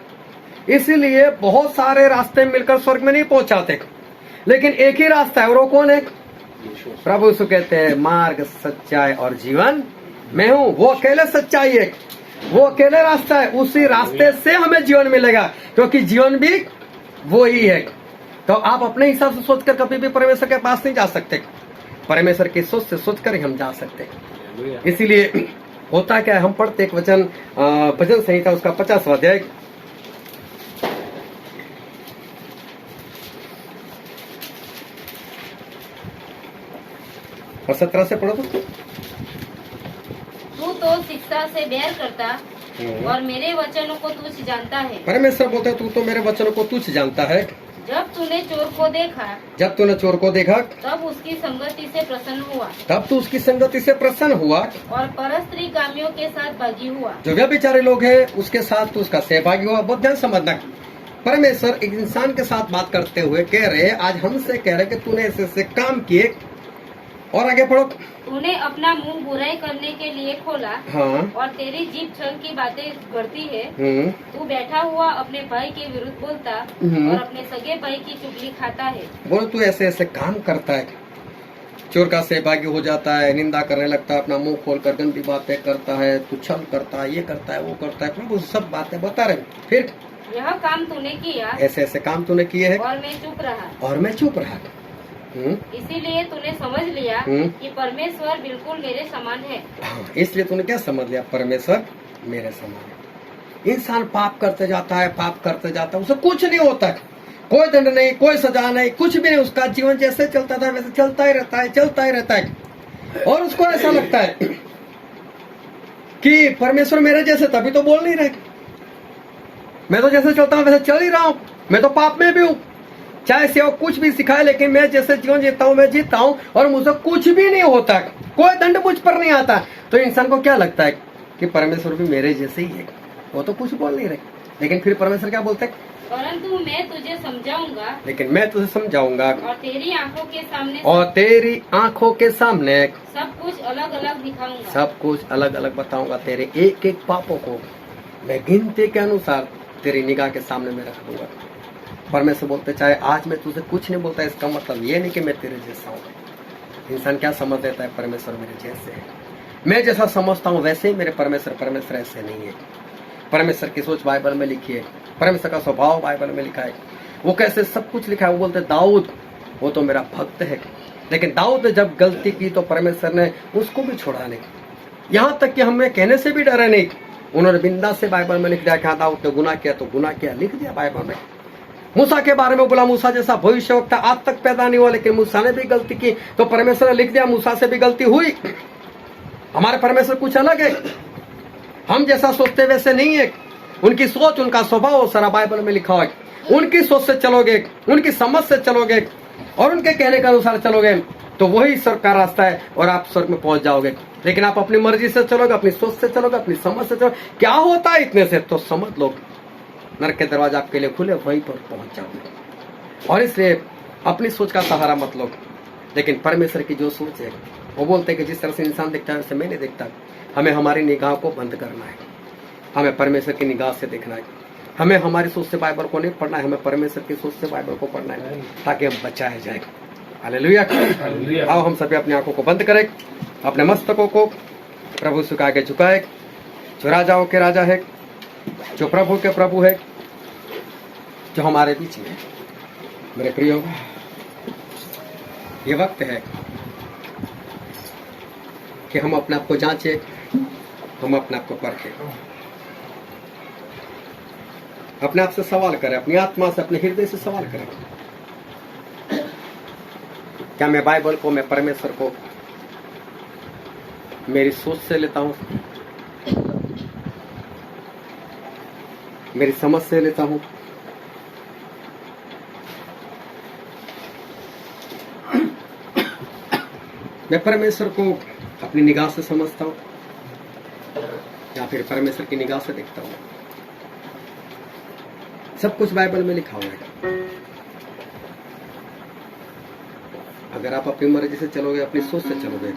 इसीलिए बहुत सारे रास्ते मिलकर स्वर्ग में नहीं पहुंचाते, लेकिन एक ही रास्ता है, और वो कौन है? प्रभु यीशु कहते हैं, मार्ग सच्चाई और जीवन मैं हूं। वो अकेले सच्चाई है, वो अकेले रास्ता है, उसी रास्ते से हमें जीवन मिलेगा, क्योंकि जीवन भी वो ही है। तो आप अपने हिसाब से सोचकर कभी भी परमेश्वर के पास नहीं जा सकते, परमेश्वर की सोच से सोचकर ही हम जा सकते। इसीलिए होता क्या है, हम पढ़ते एक वचन, भजन संहिता उसका 50वां अध्याय और 17 से पढ़ो। तू तो शिक्षा से बैर करता और मेरे वचनों को तुच्छ जानता है। परमेश्वर बोलता है, तू तो मेरे वचनों को तुच्छ जानता है। जब तूने चोर को देखा, जब तूने चोर को देखा, तब उसकी संगति से प्रसन्न हुआ, तब तू उसकी संगति से प्रसन्न हुआ, और परस्त्री कामियों के साथ भागी हुआ। जो व्यभिचारी लोग हैं उसके साथ तू उसका सहभागी हुआ। बहुत ध्यान समझना, परमेश्वर एक इंसान के साथ बात करते हुए कह रहे, आज हमसे कह रहे कि तूने ऐसे ऐसे काम किए, और आगे पढ़ो। तूने अपना मुंह बुराई करने के लिए खोला हाँ। और तेरी जीभ छल की बातें गढ़ती है। तू बैठा हुआ अपने भाई के विरुद्ध बोलता और अपने सगे भाई की चुगली खाता है। बोलो तू ऐसे ऐसे काम करता है, चोर का सहभागी हो जाता है, निंदा करने लगता है, अपना मुंह खोलकर गंदी बातें करता है, तू छल करता है, ये करता है, वो करता है। प्रभु सब बातें बता रहे। फिर यह काम तूने किया, ऐसे ऐसे काम तूने किए हैं और मैं चुप रहा। और मैं चुप रहा। इसीलिए तूने समझ लिया कि परमेश्वर बिल्कुल मेरे समान है। हाँ, इसलिए तूने क्या समझ लिया? परमेश्वर मेरे समान है। इंसान पाप करते जाता है, पाप करते जाता है, उसे कुछ नहीं होता है, कोई दंड नहीं, कोई सजा नहीं, कुछ भी नहीं। उसका जीवन जैसे चलता था वैसे चलता ही रहता है, चलता ही रहता है। और उसको ऐसा लगता है कि परमेश्वर मेरे जैसे, तभी तो बोल नहीं रहे। मैं तो जैसे चलता हूँ वैसे चल ही रहा हूँ, मैं तो पाप में भी हूँ, चाहे सेवक कुछ भी सिखाए, लेकिन मैं जैसे जीवन जीता हूँ मैं जीता हूँ और मुझे कुछ भी नहीं होता, कोई दंड मुझ पर नहीं आता। तो इंसान को क्या लगता है कि परमेश्वर भी मेरे जैसे ही है, वो तो कुछ बोल नहीं रहे। लेकिन फिर परमेश्वर क्या बोलते हैं? परंतु मैं तुझे समझाऊंगा, लेकिन मैं तुझे समझाऊंगा और तेरी आंखों के सामने, और तेरी आंखों के सामने सब कुछ अलग अलग दिखाऊंगा, सब कुछ अलग अलग बताऊंगा। तेरे एक एक पापों को मैं गिनती के अनुसार तेरी निगाह के सामने में रख दूंगा। परमेश्वर बोलते चाहे आज मैं तुझे कुछ नहीं बोलता, इसका मतलब ये नहीं कि मैं तेरे जैसा हूँ। इंसान क्या समझ लेता है? परमेश्वर मेरे जैसे है, मैं जैसा समझता हूँ वैसे ही मेरे परमेश्वर ऐसे नहीं है। परमेश्वर की सोच बाइबल में लिखी है, परमेश्वर का स्वभाव बाइबल में लिखा है, वो कैसे सब कुछ लिखा है। वो बोलते दाऊद वो तो मेरा भक्त है, लेकिन दाऊद ने जब गलती की तो परमेश्वर ने उसको भी छोड़ा नहीं, यहाँ तक कि हमें कहने से भी डरा नहीं। उन्होंने बिंदास से बाइबल में लिख दिया कि दाऊद ने गुनाह किया तो गुनाह किया, लिख दिया बाइबल में। मूसा के बारे में बोला मूसा जैसा भविष्यवक्ता आज तक पैदा नहीं हुआ, लेकिन मूसा ने भी गलती की तो परमेश्वर ने लिख दिया मूसा से भी गलती हुई। हमारे परमेश्वर कुछ अलग है, हम जैसा सोचते वैसे नहीं है। उनकी सोच, उनका स्वभाव सारा बाइबल में लिखा हुआ है। उनकी सोच से चलोगे, उनकी समझ से चलोगे और उनके कहने के अनुसार चलोगे तो वही स्वर्ग का रास्ता है और आप स्वर्ग में पहुंच जाओगे। लेकिन आप अपनी मर्जी से चलोगे, अपनी सोच से चलोगे, अपनी समझ से चलोगे, क्या होता है इतने से? तो समझ लो नरक के दरवाजा आपके लिए खुले, वहीं पर पहुंच जाओगे। और इसलिए अपनी सोच का सहारा मत लो, लेकिन परमेश्वर की जो सोच है वो बोलते हैं कि जिस तरह से इंसान दिखता है वैसे मैं नहीं दिखता। हमें हमारी निगाह को बंद करना है, हमें परमेश्वर की निगाह से देखना है। हमें हमारी सोच से बाइबल को नहीं पढ़ना है, हमें परमेश्वर की सोच से बाइबल को पढ़ना है ताकि हम बचाए जाए। हालेलुया। आओ हम सभी अपनी आंखों को बंद करें, अपने मस्तकों को प्रभु से आगे झुकाए। जो राजाओं के राजा है, जो प्रभु के प्रभु है, जो हमारे बीच में है। मेरे प्रियो, ये वक्त है कि हम अपने आप को जांचें, हम अपने आप को परखें, अपने आप से सवाल करें, अपनी आत्मा से, अपने हृदय से सवाल करें। क्या मैं बाइबल को, मैं परमेश्वर को मेरी सोच से लेता हूं, मेरी समझ से लेता हूं, मैं परमेश्वर को अपनी निगाह से समझता हूं या फिर परमेश्वर की निगाह से देखता हूं? सब कुछ बाइबल में लिखा हुआ है। अगर आप अपनी मर्जी से चलोगे, अपनी सोच से चलोगे,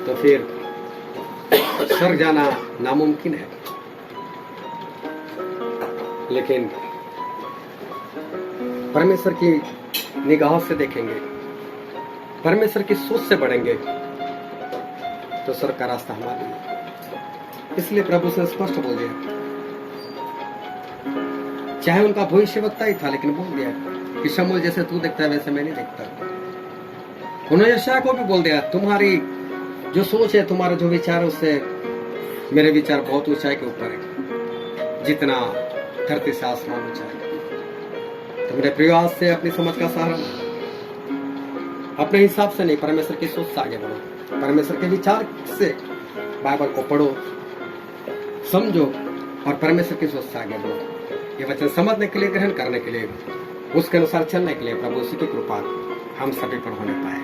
तो फिर स्वर्ग जाना नामुमकिन है। लेकिन परमेश्वर की निगाहों से देखेंगे, परमेश्वर की सोच से बढ़ेंगे, तो स्वर्ग का रास्ता हमारे लिए। इसलिए प्रभु से स्पष्ट बोल दिया, चाहे उनका भविष्यवक्ता ही था, लेकिन बोल दिया कि शमूएल जैसे तू देखता है वैसे मैं नहीं देखता। उन्होंने यशायाह को भी बोल दिया, तुम्हारी जो सोच है, तुम्हारा जो विचार है, उससे मेरे विचार बहुत ऊंचाई के ऊपर है, जितना धरती से आसमान ऊंचा है। तो मेरे प्रिय, आज से अपनी समझ का सहारा, अपने हिसाब से नहीं, परमेश्वर की सोच से आगे बढ़ो, परमेश्वर के विचार से बाइबल को पढ़ो, समझो और परमेश्वर की सोच से आगे बढ़ो। ये वचन समझने के लिए, ग्रहण करने के लिए, उसके अनुसार चलने के लिए प्रभु की कृपा हम सभी पर होने पाए।